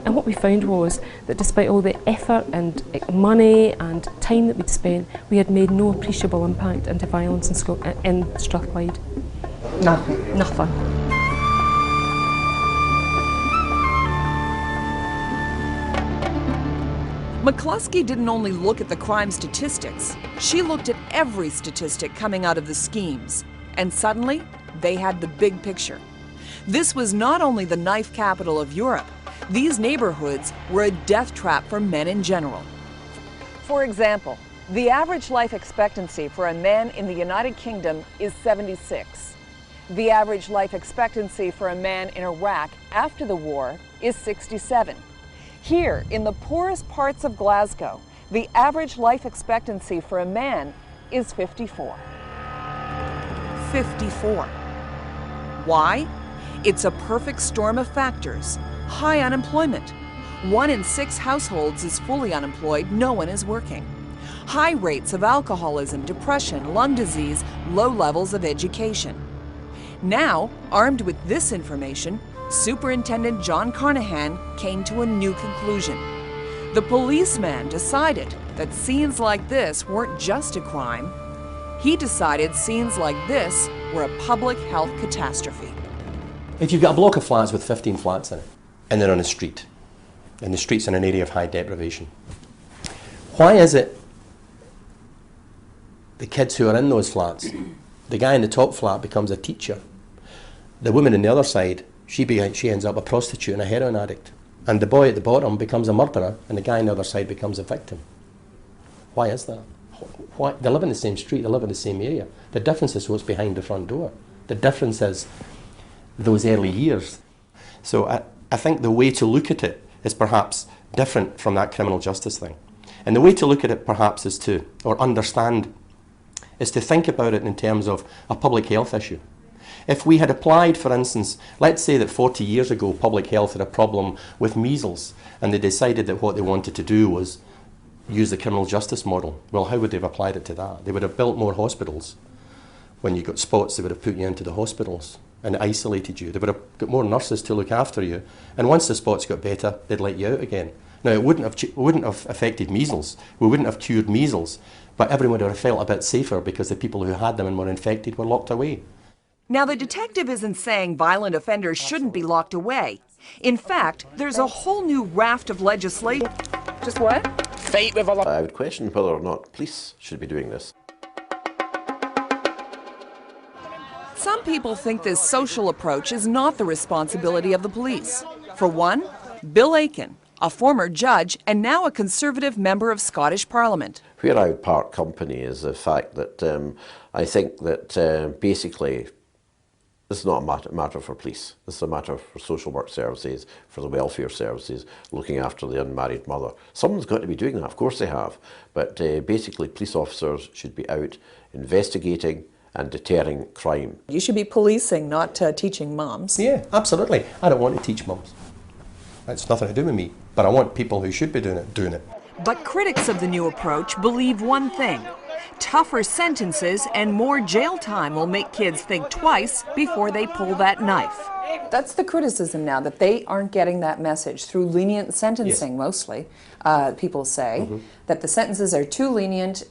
And what we found was that despite all the effort and money and time that we'd spent, we had made no appreciable impact into violence in Strathclyde. Nothing. Nothing. McCluskey didn't only look at the crime statistics, she looked at every statistic coming out of the schemes. And suddenly, they had the big picture. This was not only the knife capital of Europe, these neighborhoods were a death trap for men in general. For example, the average life expectancy for a man in the United Kingdom is 76. The average life expectancy for a man in Iraq after the war is 67. Here, in the poorest parts of Glasgow, the average life expectancy for a man is 54. 54. Why? It's a perfect storm of factors. High unemployment. 1 in 6 households is fully unemployed, no one is working. High rates of alcoholism, depression, lung disease, low levels of education. Now, armed with this information, Superintendent John Carnahan came to a new conclusion. The policeman decided that scenes like this weren't just a crime. He decided scenes like this were a public health catastrophe. If you've got a block of flats with 15 flats in it, and they're on a street, and the street's in an area of high deprivation, why is it the kids who are in those flats, the guy in the top flat becomes a teacher, the woman on the other side, she ends up a prostitute and a heroin addict, and the boy at the bottom becomes a murderer, and the guy on the other side becomes a victim? Why is that? Why? They live in the same street, they live in the same area. The difference is what's behind the front door. The difference is those early years. So I think the way to look at it is perhaps different from that criminal justice thing. And the way to look at it perhaps is to, or understand, is to think about it in terms of a public health issue. If we had applied, for instance, let's say that 40 years ago public health had a problem with measles, and they decided that what they wanted to do was use the criminal justice model. Well, how would they have applied it to that? They would have built more hospitals. When you got spots, they would have put you into the hospitals and isolated you. They would have got more nurses to look after you. And once the spots got better, they'd let you out again. Now, it wouldn't have affected measles. We wouldn't have cured measles. But everyone would have felt a bit safer because the people who had them and were infected were locked away. Now, the detective isn't saying violent offenders shouldn't be locked away. In fact, there's a whole new raft of legislation. Just what? Fight with other. I would question whether or not police should be doing this. Some people think this social approach is not the responsibility of the police. For one, Bill Aiken, a former judge and now a Conservative member of Scottish Parliament. Where I would part company is the fact that I think that basically this is not a matter for police. This is a matter for social work services, for the welfare services, looking after the unmarried mother. Someone's got to be doing that, of course they have. But basically police officers should be out investigating and deterring crime. You should be policing, not teaching moms. Yeah, absolutely. I don't want to teach mums. That's nothing to do with me. But I want people who should be doing it. But critics of the new approach believe one thing: tougher sentences and more jail time will make kids think twice before they pull that knife. That's the criticism now, that they aren't getting that message through lenient sentencing, mostly. People say that the sentences are too lenient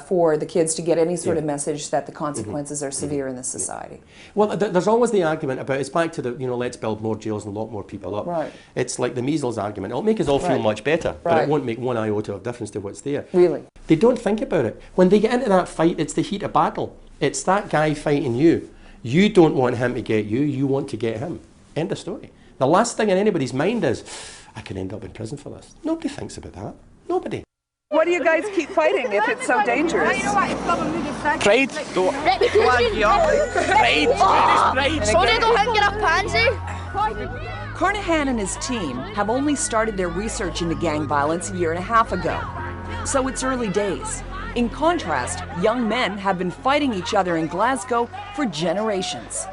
for the kids to get any sort of message that the consequences are severe in the society. Well, there's always the argument about, it's back to the, let's build more jails and lock more people up. Right. It's like the measles argument. It'll make us all feel much better, but it won't make one iota of difference to what's there. Really? They don't think about it. When they get into that fight, it's the heat of battle. It's that guy fighting you. You don't want him to get you, you want to get him. End of story. The last thing in anybody's mind is, I could end up in prison for this. Nobody thinks about that. Nobody. Why do you guys keep fighting if it's so dangerous? Pride. Don't argue up. Pride. Sorry, don't hang your pansy. Carnahan and his team have only started their research into gang violence a year and a half ago, so it's early days. In contrast, young men have been fighting each other in Glasgow for generations.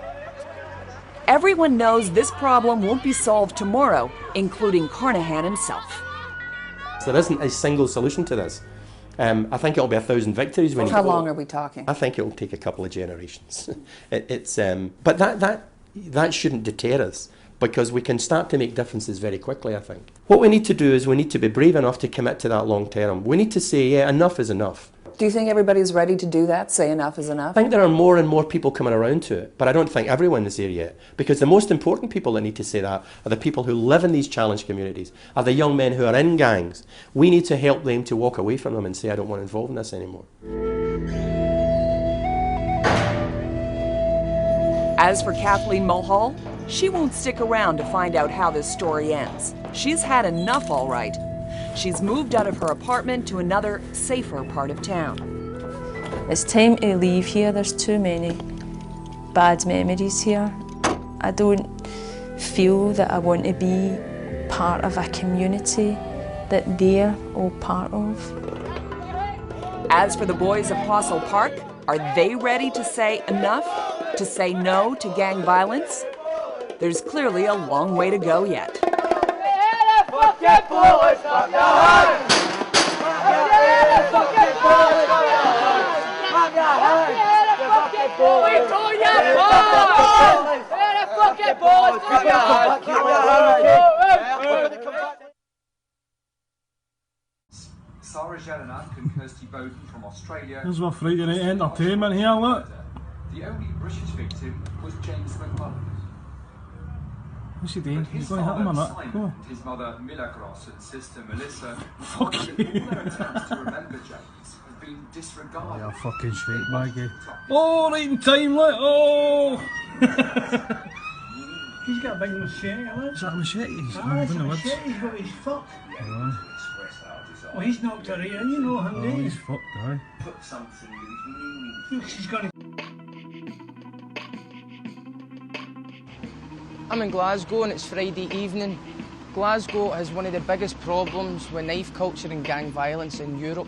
Everyone knows this problem won't be solved tomorrow, including Carnahan himself. There isn't a single solution to this. I think it'll be 1,000 victories. How long are we talking? I think it'll take a couple of generations. But that shouldn't deter us, because we can start to make differences very quickly, I think. What we need to do is we need to be brave enough to commit to that long term. We need to say, yeah, enough is enough. Do you think everybody's ready to do that, say enough is enough? I think there are more and more people coming around to it, but I don't think everyone is there yet. Because the most important people that need to say that are the people who live in these challenged communities, are the young men who are in gangs. We need to help them to walk away from them and say, I don't want to involve in this anymore. As for Kathleen Mulhall, she won't stick around to find out how this story ends. She's had enough, all right. She's moved out of her apartment to another, safer part of town. It's time to leave here. There's too many bad memories here. I don't feel that I want to be part of a community that they're all part of. As for the boys of Postle Park, are they ready to say enough? To say no to gang violence? There's clearly a long way to go yet. Sarah Jelinek and Kirsty Bowden from Australia. Here's my Friday night entertainment here, look. The only British victim was James McMullen. What's he doing? He's going to hit him or not? Simon, his mother Milagros and sister Melissa. Fuck you. All their attempts to remember James have been disregarded. Oh, fucking shit, Maggie. Oh, right in time, look. Oh! He's got a big machete, look. Is that a machete? He's moving in the woods. He's got his fuck. Oh, he's knocked her ear, you know him, do you? He's fucked, aye. Put something meaningful. She's gonna... I'm in Glasgow and it's Friday evening. Glasgow has one of the biggest problems with knife culture and gang violence in Europe.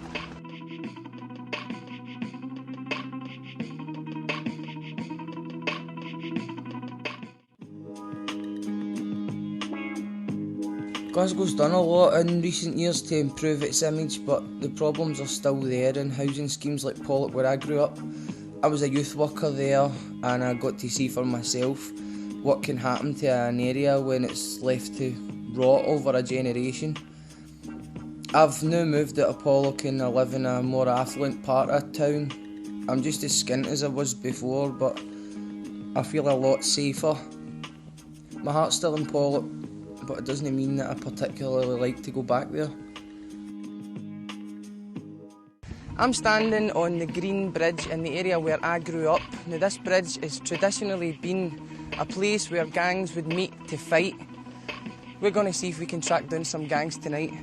Glasgow's done a lot in recent years to improve its image, but the problems are still there in housing schemes like Pollok, where I grew up. I was a youth worker there and I got to see for myself what can happen to an area when it's left to rot over a generation. I've now moved out of Pollok and I live in a more affluent part of town. I'm just as skint as I was before, but I feel a lot safer. My heart's still in Pollok, but it doesn't mean that I particularly like to go back there. I'm standing on the Green Bridge in the area where I grew up. Now, this bridge has traditionally been a place where gangs would meet to fight. We're going to see if we can track down some gangs tonight.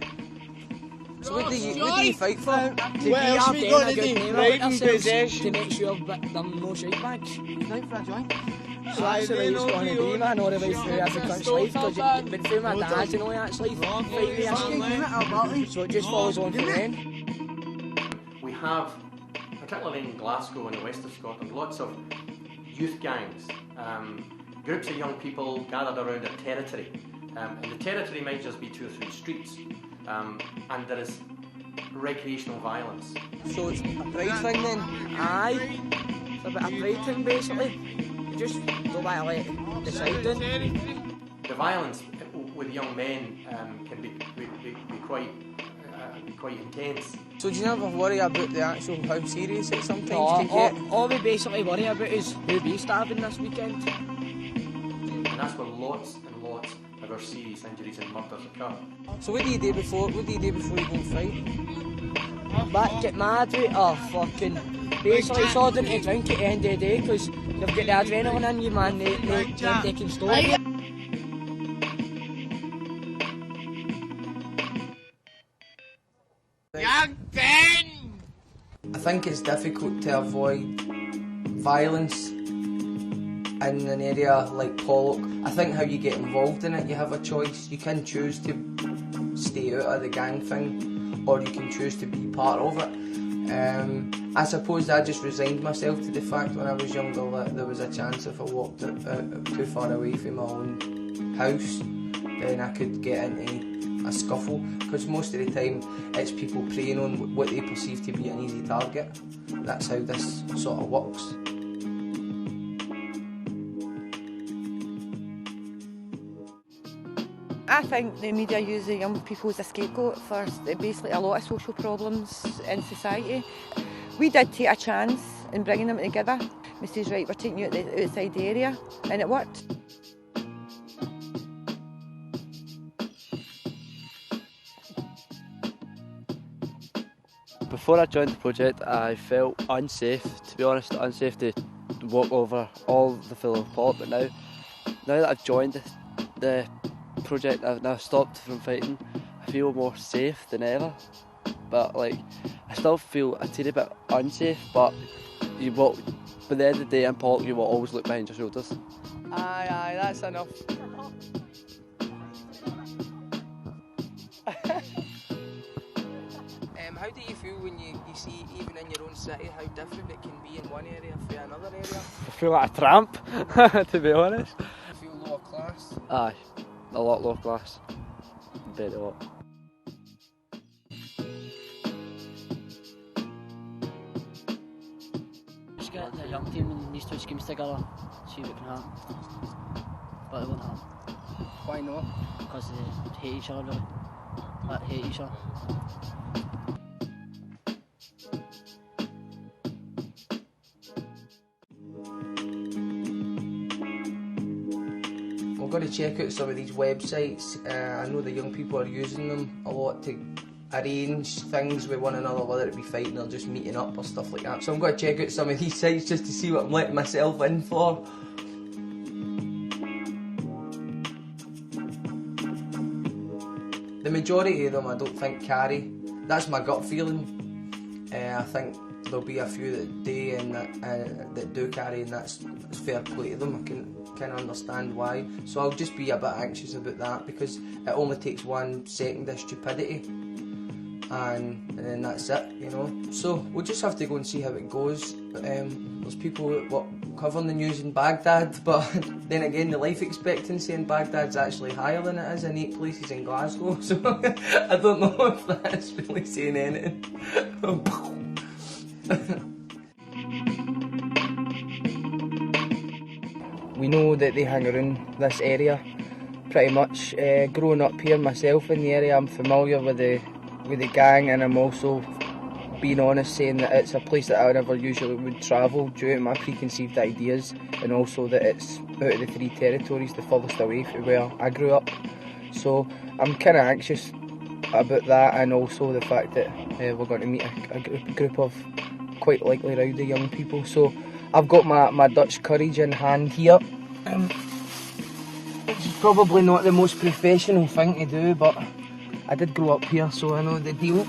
So what do you fight for? To well, else we going to do? Right and possession. To make sure that there are no shite bags. Right for a joint. So that's the way it's going to be, man, all the way through every cunt's life, because you've been through my dad's and all that's life. 5 years. So it just follows on from then. We have particularly in Glasgow and the west of Scotland, lots of youth gangs, groups of young people gathered around a territory. And the territory might just be 2 or 3 streets, and there is recreational violence. So it's a pride thing then? Aye. It's a bit of a pride thing basically. You just go by and let it decide then. The violence with young men can be quite intense. So do you never worry about the actual how serious it sometimes can get? All we basically worry about is who we stabbing this weekend. And that's where lots and lots of our serious injuries and murders occur. So what do you do before you go and fight? Back get mad with fucking basically it's all down to drink at the end of the day because you've got the adrenaline in you, man, they can stop you. I think it's difficult to avoid violence in an area like Pollock. I think how you get involved in it, you have a choice. You can choose to stay out of the gang thing, or you can choose to be part of it. I suppose I just resigned myself to the fact when I was younger that there was a chance if I walked too far away from my own house, then I could get into a scuffle, because most of the time it's people preying on what they perceive to be an easy target. That's how this sort of works. I think the media use the young people as a scapegoat for basically a lot of social problems in society. We did take a chance in bringing them together. We said, right, we're taking you out the outside area, and it worked. Before I joined the project, I felt unsafe, to be honest, unsafe to walk over all the fill of Pollock, but now that I've joined the project, I've now stopped from fighting, I feel more safe than ever. But like, I still feel a teeny bit unsafe, but by the end of the day in Pollock, you will always look behind your shoulders. Aye, that's enough. How do you feel when you see, even in your own city, how different it can be in one area from another area? I feel like a tramp, to be honest. You feel lower class? Aye, a lot lower class. Very lot. Just get the young team and these 2 schemes together, see what can happen. But it won't happen. Why not? Because they hate each other, really. Like, hate each other. We've got to check out some of these websites. I know the young people are using them a lot to arrange things with one another, whether it be fighting or just meeting up or stuff like that. So I'm going to check out some of these sites just to see what I'm letting myself in for. The majority of them I don't think carry. That's my gut feeling. I think there'll be a few that do and that do carry, and that's fair play to them. I can understand why. So I'll just be a bit anxious about that, because it only takes 1 second of stupidity and then that's it, you know. So we'll just have to go and see how it goes. There's people covering the news in Baghdad, but then again the life expectancy in Baghdad's actually higher than it is in 8 places in Glasgow, so I don't know if that's really saying anything. We know that they hang around this area pretty much. Growing up here myself in the area, I'm familiar with the gang, and I'm also being honest saying that it's a place that I never usually would travel due to my preconceived ideas, and also that it's out of the 3 territories the furthest away from where I grew up. So I'm kind of anxious about that, and also the fact that we're going to meet a group of quite likely rowdy young people. So I've got my Dutch courage in hand here. It's probably not the most professional thing to do, but I did grow up here, so I know the deal.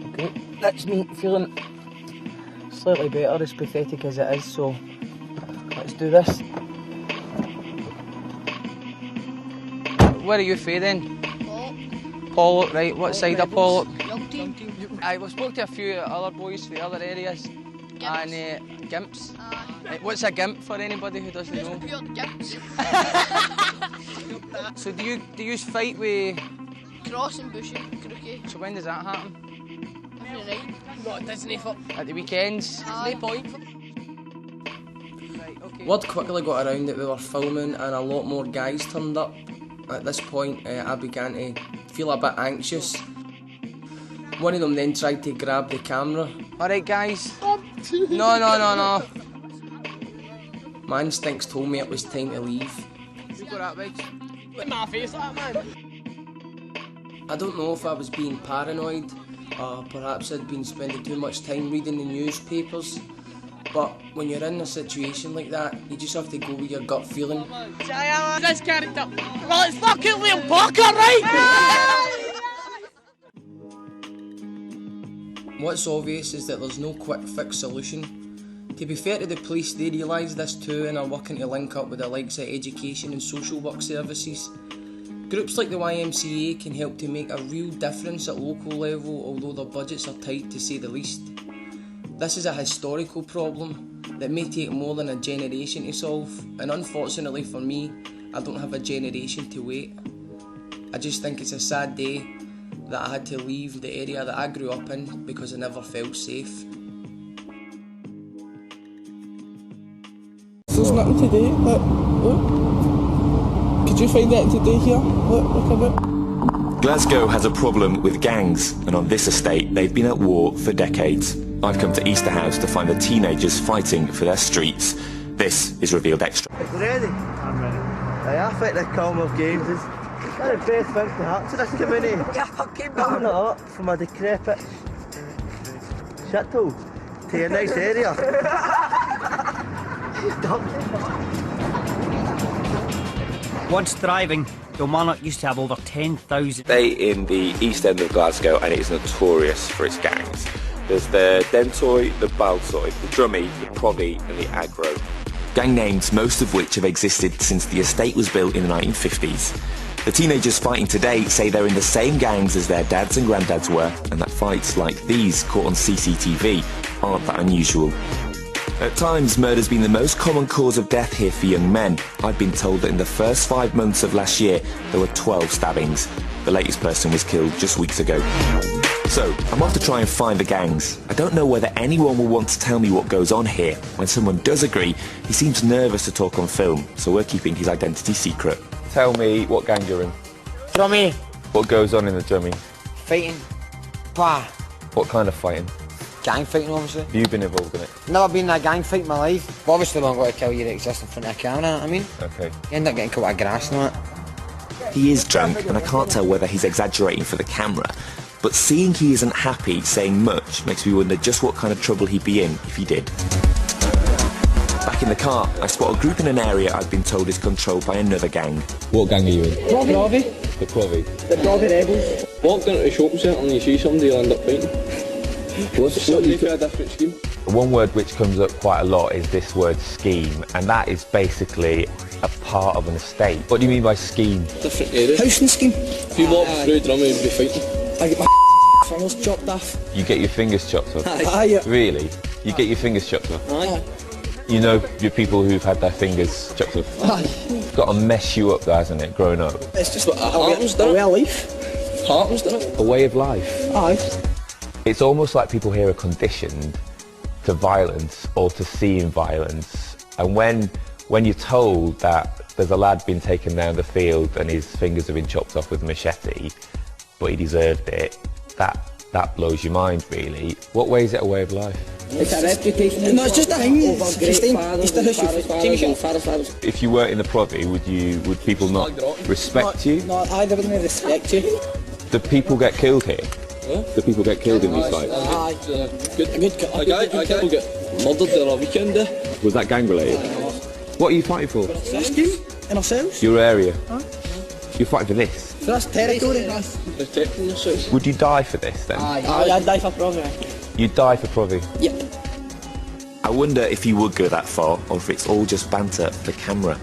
Okay, that's me feeling slightly better, as pathetic as it is, so let's do this. Where are you from then? Pollock, right? What side of Pollock? Young team. We spoke to a few other boys from the other areas. Gimps. And gimps. What's a gimp for anybody who doesn't know? Pure gimps. So do you fight with Cross and Bushy, Crookie. So when does that happen? Every night. Got a Disney for. At the weekends? No point. Word quickly got around that we were filming and a lot more guys turned up. At this point, I began to feel a bit anxious. One of them then tried to grab the camera. Alright guys. No. My instincts told me it was time to leave. You got that right? Look at my face like that, man. I don't know if I was being paranoid, or perhaps I'd been spending too much time reading the newspapers. But when you're in a situation like that, you just have to go with your gut feeling. This character. Well, it's fucking Liam Parker, right? What's obvious is that there's no quick fix solution. To be fair to the police, they realise this too and are working to link up with the likes of education and social work services. Groups like the YMCA can help to make a real difference at local level, although their budgets are tight to say the least. This is a historical problem that may take more than a generation to solve, and unfortunately for me, I don't have a generation to wait. I just think it's a sad day that I had to leave the area that I grew up in because I never felt safe. There's nothing today, look. Could you find that today here? Look a bit. Glasgow has a problem with gangs, and on this estate they've been at war for decades. I've come to Easter House to find the teenagers fighting for their streets. This is Revealed Extra. Are you ready? I'm ready. I think the Commonwealth Games is the best thing to happen to this community. Yeah, fucking Putting it up from a decrepit shithole to a nice area. Once thriving, Kilmarnock used to have over 10,000. Stay in the east end of Glasgow and it is notorious for its gangs. There's the Dentoy, the Baltoy, the Drummy, the Proddy and the Aggro. Gang names, most of which have existed since the estate was built in the 1950s. The teenagers fighting today say they're in the same gangs as their dads and granddads were, and that fights like these caught on CCTV aren't that unusual. At times, murder's been the most common cause of death here for young men. I've been told that in the first 5 months of last year, there were 12 stabbings. The latest person was killed just weeks ago. So, I'm off to try and find the gangs. I don't know whether anyone will want to tell me what goes on here. When someone does agree, he seems nervous to talk on film, so we're keeping his identity secret. Tell me what gang you're in. Drummy. What goes on in the Drummy? Fighting. Bah. What kind of fighting? Gang fighting, obviously. Have you been involved in it? Never been in a gang fight in my life. But obviously, I'm going to tell you that exists in front of a camera, you know what I mean? Okay. You end up getting caught with grass and all that. He is drunk, and I can't tell whether he's exaggerating for the camera. But seeing he isn't happy saying much makes me wonder just what kind of trouble he'd be in if he did. Back in the car, I spot a group in an area I've been told is controlled by another gang. What gang are you in? Provy. The Provy. The Provy rebels. Walk down to the shopping centre and you see somebody, you'll end up fighting. What do you a different scheme? One word which comes up quite a lot is this word scheme, and that is basically a part of an estate. What do you mean by scheme? Different area. Housing scheme. If you walk through Drummy, you'd be fighting. I get my fingers chopped off. You get your fingers chopped off? Aye. Yeah. Really? You get your fingers chopped off? Aye. You know your people who've had their fingers chopped off? Aye. It's got to mess you up though, hasn't it, growing up? It's just what happens, doesn't it? A way of life. Happens, doesn't it? A way of life? Aye. It's almost like people here are conditioned to violence or to seeing violence, and when you're told that there's a lad been taken down the field and his fingers have been chopped off with a machete, but he deserved it, that blows your mind really. What way is it a way of life? It's a reputation. No, it's just a thing. It's the If you were in the Provy, would people not respect you? No, I wouldn't respect you. Do people get killed here? Huh? Do people get killed in these fights? Aye. A guy get murdered the other weekend. Was that gang related? What are you fighting for? This team and ourselves. Your area? Aye. You're fighting for this? For this territory. Protecting yourself. Would you die for this then? Aye, I'd die for Provy. You'd die for Provy? Yep. I wonder if he would go that far, or if it's all just banter for the camera.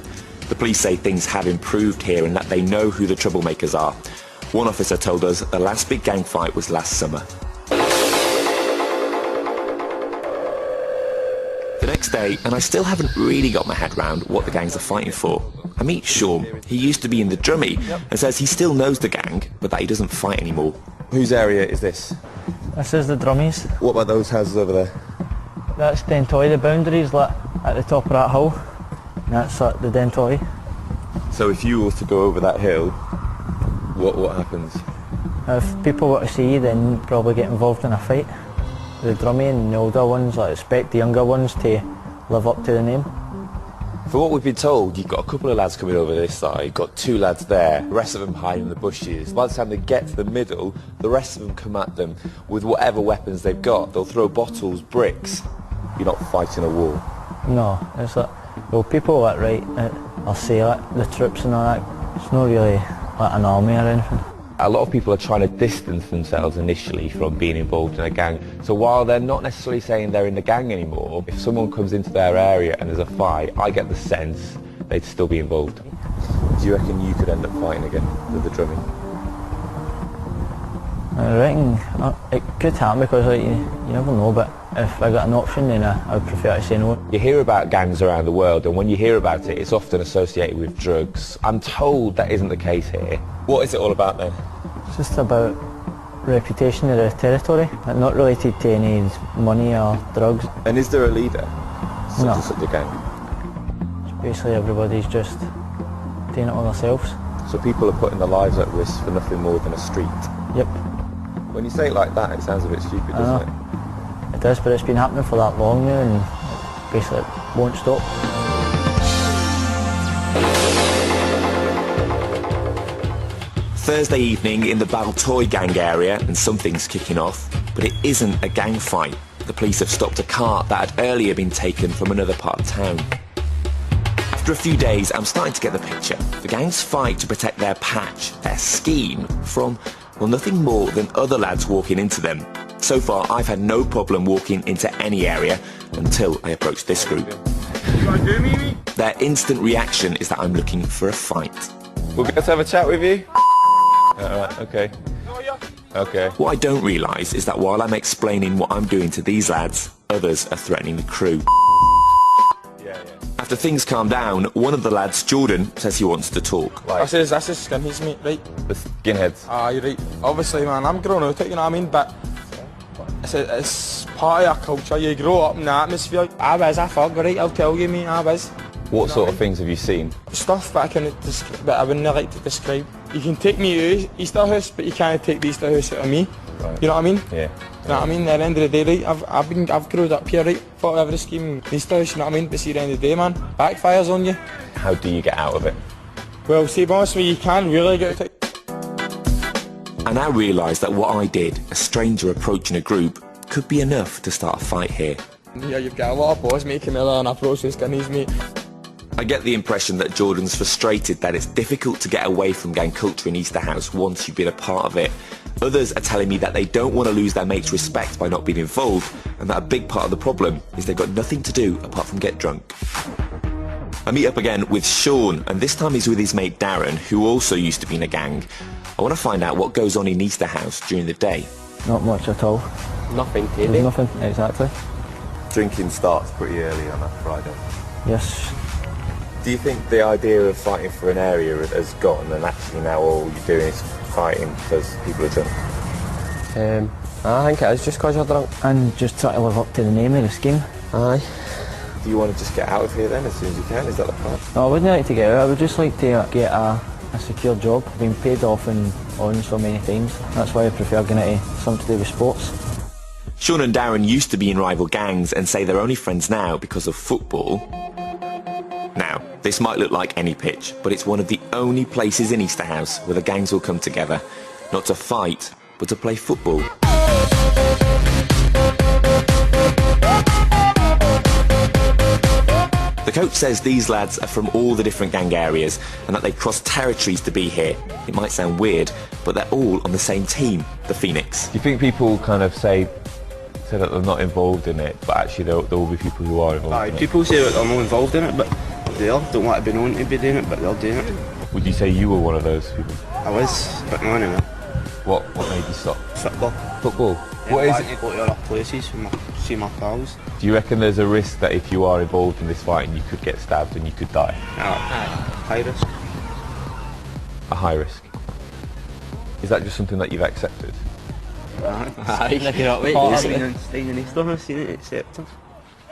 The police say things have improved here and that they know who the troublemakers are. One officer told us the last big gang fight was last summer. The next day, and I still haven't really got my head round what the gangs are fighting for. I meet Sean. He used to be in the drummy and says he still knows the gang, but that he doesn't fight anymore. Whose area is this? This is the drummies. What about those houses over there? That's Dentoy, the boundaries lit at the top of that hill. And that's the Dentoy. So if you were to go over that hill, what happens? If people were to see you, then probably get involved in a fight. The drummy and the older ones, I expect the younger ones to live up to the name. For what we've been told, you've got a couple of lads coming over this side, you've got 2 lads there, the rest of them hiding in the bushes. By the time they get to the middle, the rest of them come at them with whatever weapons they've got. They'll throw bottles, bricks. You're not fighting a war. No, it's like, well, people that right, I'll say like the troops and all that, it's not really like an army or anything. A lot of people are trying to distance themselves initially from being involved in a gang. So while they're not necessarily saying they're in the gang anymore, if someone comes into their area and there's a fight, I get the sense they'd still be involved. Do you reckon you could end up fighting again with the drumming? I reckon it could happen because like, you never know, but if I got an option then I would prefer to say no. You hear about gangs around the world, and when you hear about it, it's often associated with drugs. I'm told that isn't the case here. What is it all about then? It's just about reputation of the territory, but not related to any money or drugs. And is there a leader? No. Such a gang? Basically everybody's just doing it all themselves. So people are putting their lives at risk for nothing more than a street? Yep. When you say it like that, it sounds a bit stupid, doesn't it? It does, but it's been happening for that long now and basically it won't stop. Thursday evening in the Baltoy gang area, and something's kicking off, but it isn't a gang fight. The police have stopped a cart that had earlier been taken from another part of town. After a few days, I'm starting to get the picture. The gangs fight to protect their patch, their scheme, from, well, nothing more than other lads walking into them. So far, I've had no problem walking into any area until I approach this group. Their instant reaction is that I'm looking for a fight. We'll get to have a chat with you? Alright, okay. Okay. What I don't realise is that while I'm explaining what I'm doing to these lads, others are threatening the crew. After things calm down, one of the lads, Jordan, says he wants to talk. That's his skinheads, mate, right? The skinheads? You're right. Obviously, man, I'm grown out, you know what I mean? But it's part of our culture. You grow up in the atmosphere. I was a fag, right? I'll tell you, mate, I was. What sort of things have you seen? Stuff that I wouldn't like to describe. You can take me to Easter house, but you can't take the Easter house out of me. Right. You know what I mean? Yeah. You know what I mean? At the end of the day, right? I've grown up here, right? Fought every scheme in Easter house, you know what I mean? But see, at the end of the day, man, backfires on you. How do you get out of it? Well, see, honestly, you can't really get out of it. I now realise that what I did, a stranger approaching a group, could be enough to start a fight here. Yeah, you've got a lot of boys making me and approach this skinnies, mate. I get the impression that Jordan's frustrated that it's difficult to get away from gang culture in Easter House once you've been a part of it. Others are telling me that they don't want to lose their mates' respect by not being involved, and that a big part of the problem is they've got nothing to do apart from get drunk. I meet up again with Sean, and this time he's with his mate Darren, who also used to be in a gang. I want to find out what goes on in Easter House during the day. Not much at all. Nothing, There's nothing, exactly. Drinking starts pretty early on a Friday. Yes. Do you think the idea of fighting for an area has gone, and actually now all you're doing is fighting because people are drunk? I think it is just because you're drunk. And just try to live up to the name of the scheme. Aye. Do you want to just get out of here then as soon as you can? Is that the plan? No, I wouldn't like to get out. I would just like to get a secure job. I've been paid off and on so many times. That's why I prefer getting into something to do with sports. Sean and Darren used to be in rival gangs and say they're only friends now because of football. Now, this might look like any pitch, but it's one of the only places in Easter House where the gangs will come together, not to fight, but to play football. The coach says these lads are from all the different gang areas and that they've crossed territories to be here. It might sound weird, but they're all on the same team, the Phoenix. Do you think people kind of say that they're not involved in it, but actually there will be people who are involved in it? People say that they're not involved in it, but they don't want to be known to be doing it, but they're doing it. Would you say you were one of those people? I was, but no anymore. What made you stop? Football. Football? Yeah, What is I go to other places and see my pals. Do you reckon there's a risk that if you are involved in this fighting you could get stabbed and you could die? High risk. A high risk? Is that just something that you've accepted?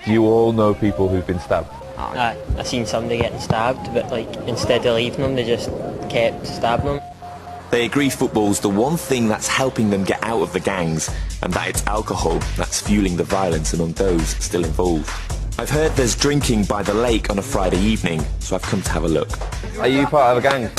Do you all know people who've been stabbed? I seen somebody getting stabbed, but like instead of leaving them, they just kept stabbing them. They agree football's the one thing that's helping them get out of the gangs, and that it's alcohol that's fueling the violence among those still involved. I've heard there's drinking by the lake on a Friday evening, so I've come to have a look. Are you part of a gang?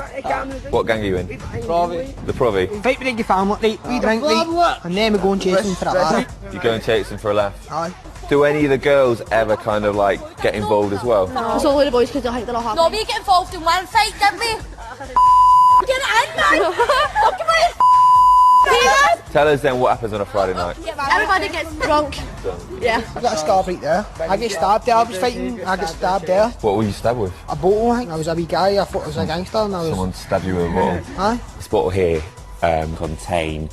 What gang are you in? Provi. The Provi? Fight with your family, right? We drink, right? And then we go and chase them for a laugh. You go and chase them for a laugh? Aye. Do any of the girls ever kind of like get involved as well? No. It's only the boys because I think they're all happy. No, we get involved in one fight, didn't we? Get it in, man! Look at Tell us then what happens on a Friday night. Everybody gets drunk. Yeah. I got a stab right there. I get stabbed there, I was fighting, I got stabbed there. What were you stabbed with? A bottle, I think. I was a wee guy, I thought I was a gangster and I was... Someone stabbed you with a bottle? Aye. This bottle here contain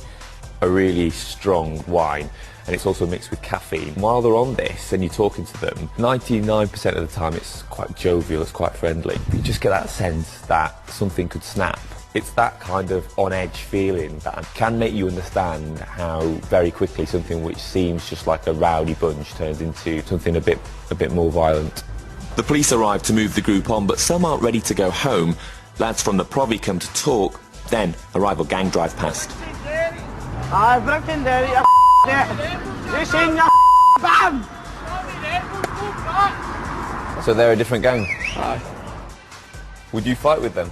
a really strong wine, and it's also mixed with caffeine. While they're on this and you're talking to them, 99% of the time it's quite jovial, it's quite friendly. You just get that sense that something could snap. It's that kind of on-edge feeling that can make you understand how very quickly something which seems just like a rowdy bunch turns into something a bit more violent. The police arrive to move the group on, but some aren't ready to go home. Lads from the Provi come to talk, then a rival gang drive past. Aye, Brooklyn there, you seen your bam! So they're a different gang? Aye. Would you fight with them?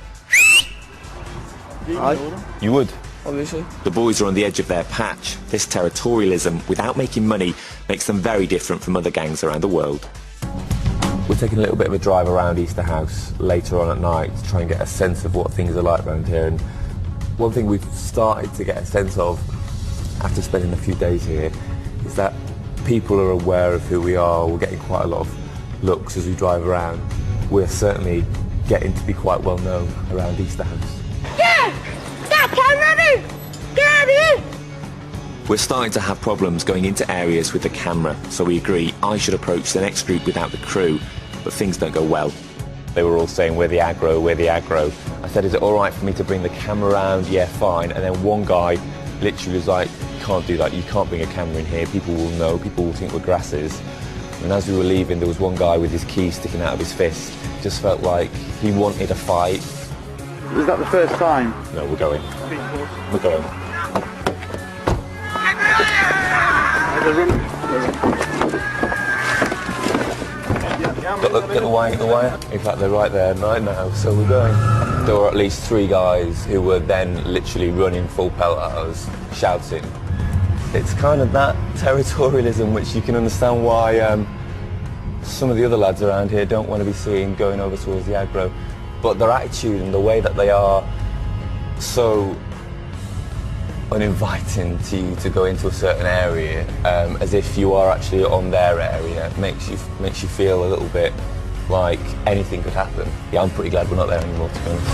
Aye. You would? Obviously. The boys are on the edge of their patch. This territorialism, without making money, makes them very different from other gangs around the world. We're taking a little bit of a drive around Easter House later on at night to try and get a sense of what things are like around here. And one thing we've started to get a sense of after spending a few days here is that people are aware of who we are. We're getting quite a lot of looks as we drive around. We're certainly getting to be quite well known around Easter House. We're starting to have problems going into areas with the camera, so we agree I should approach the next group without the crew, but things don't go well. They were all saying, we're the aggro, we're the aggro. I said, is it all right for me to bring the camera around? Yeah, fine. And then one guy literally was like, you can't do that, you can't bring a camera in here, people will know, people will think we're grasses. And as we were leaving, there was one guy with his key sticking out of his fist. Just felt like he wanted a fight. Was that the first time? No, we're going. We're going. Get the wire. In fact, they're right there right now, so we're going. There were at least 3 guys who were then literally running full pelt at us, shouting. It's kind of that territorialism which you can understand why some of the other lads around here don't want to be seen going over towards the aggro. But their attitude and the way that they are so uninviting to you to go into a certain area, as if you are actually on their area, makes you feel a little bit like anything could happen. Yeah, I'm pretty glad we're not there anymore, to be honest.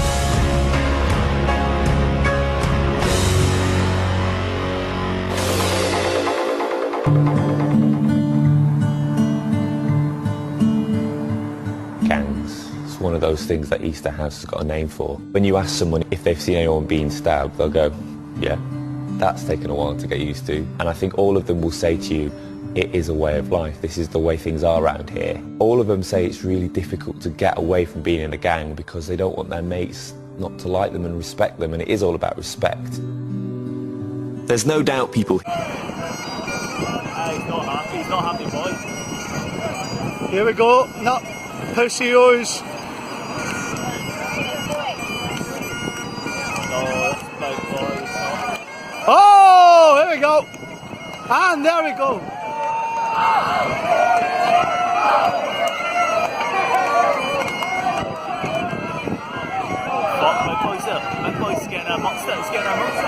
Gangs. It's one of those things that Easter House has got a name for. When you ask someone if they've seen anyone being stabbed, they'll go, yeah, that's taken a while to get used to. And I think all of them will say to you, it is a way of life. This is the way things are around here. All of them say it's really difficult to get away from being in a gang because they don't want their mates not to like them and respect them, and it is all about respect. There's no doubt people... He's not happy, boys. Here we go, not pussios. Oh, here we go. And there we go. My boy's getting a monster. He's getting a monster.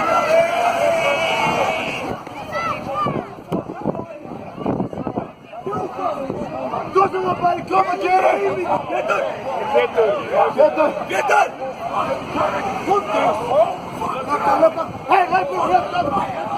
Go to the body, come and get it! Get it! Get it! Get it! Get it! Look, hey, look,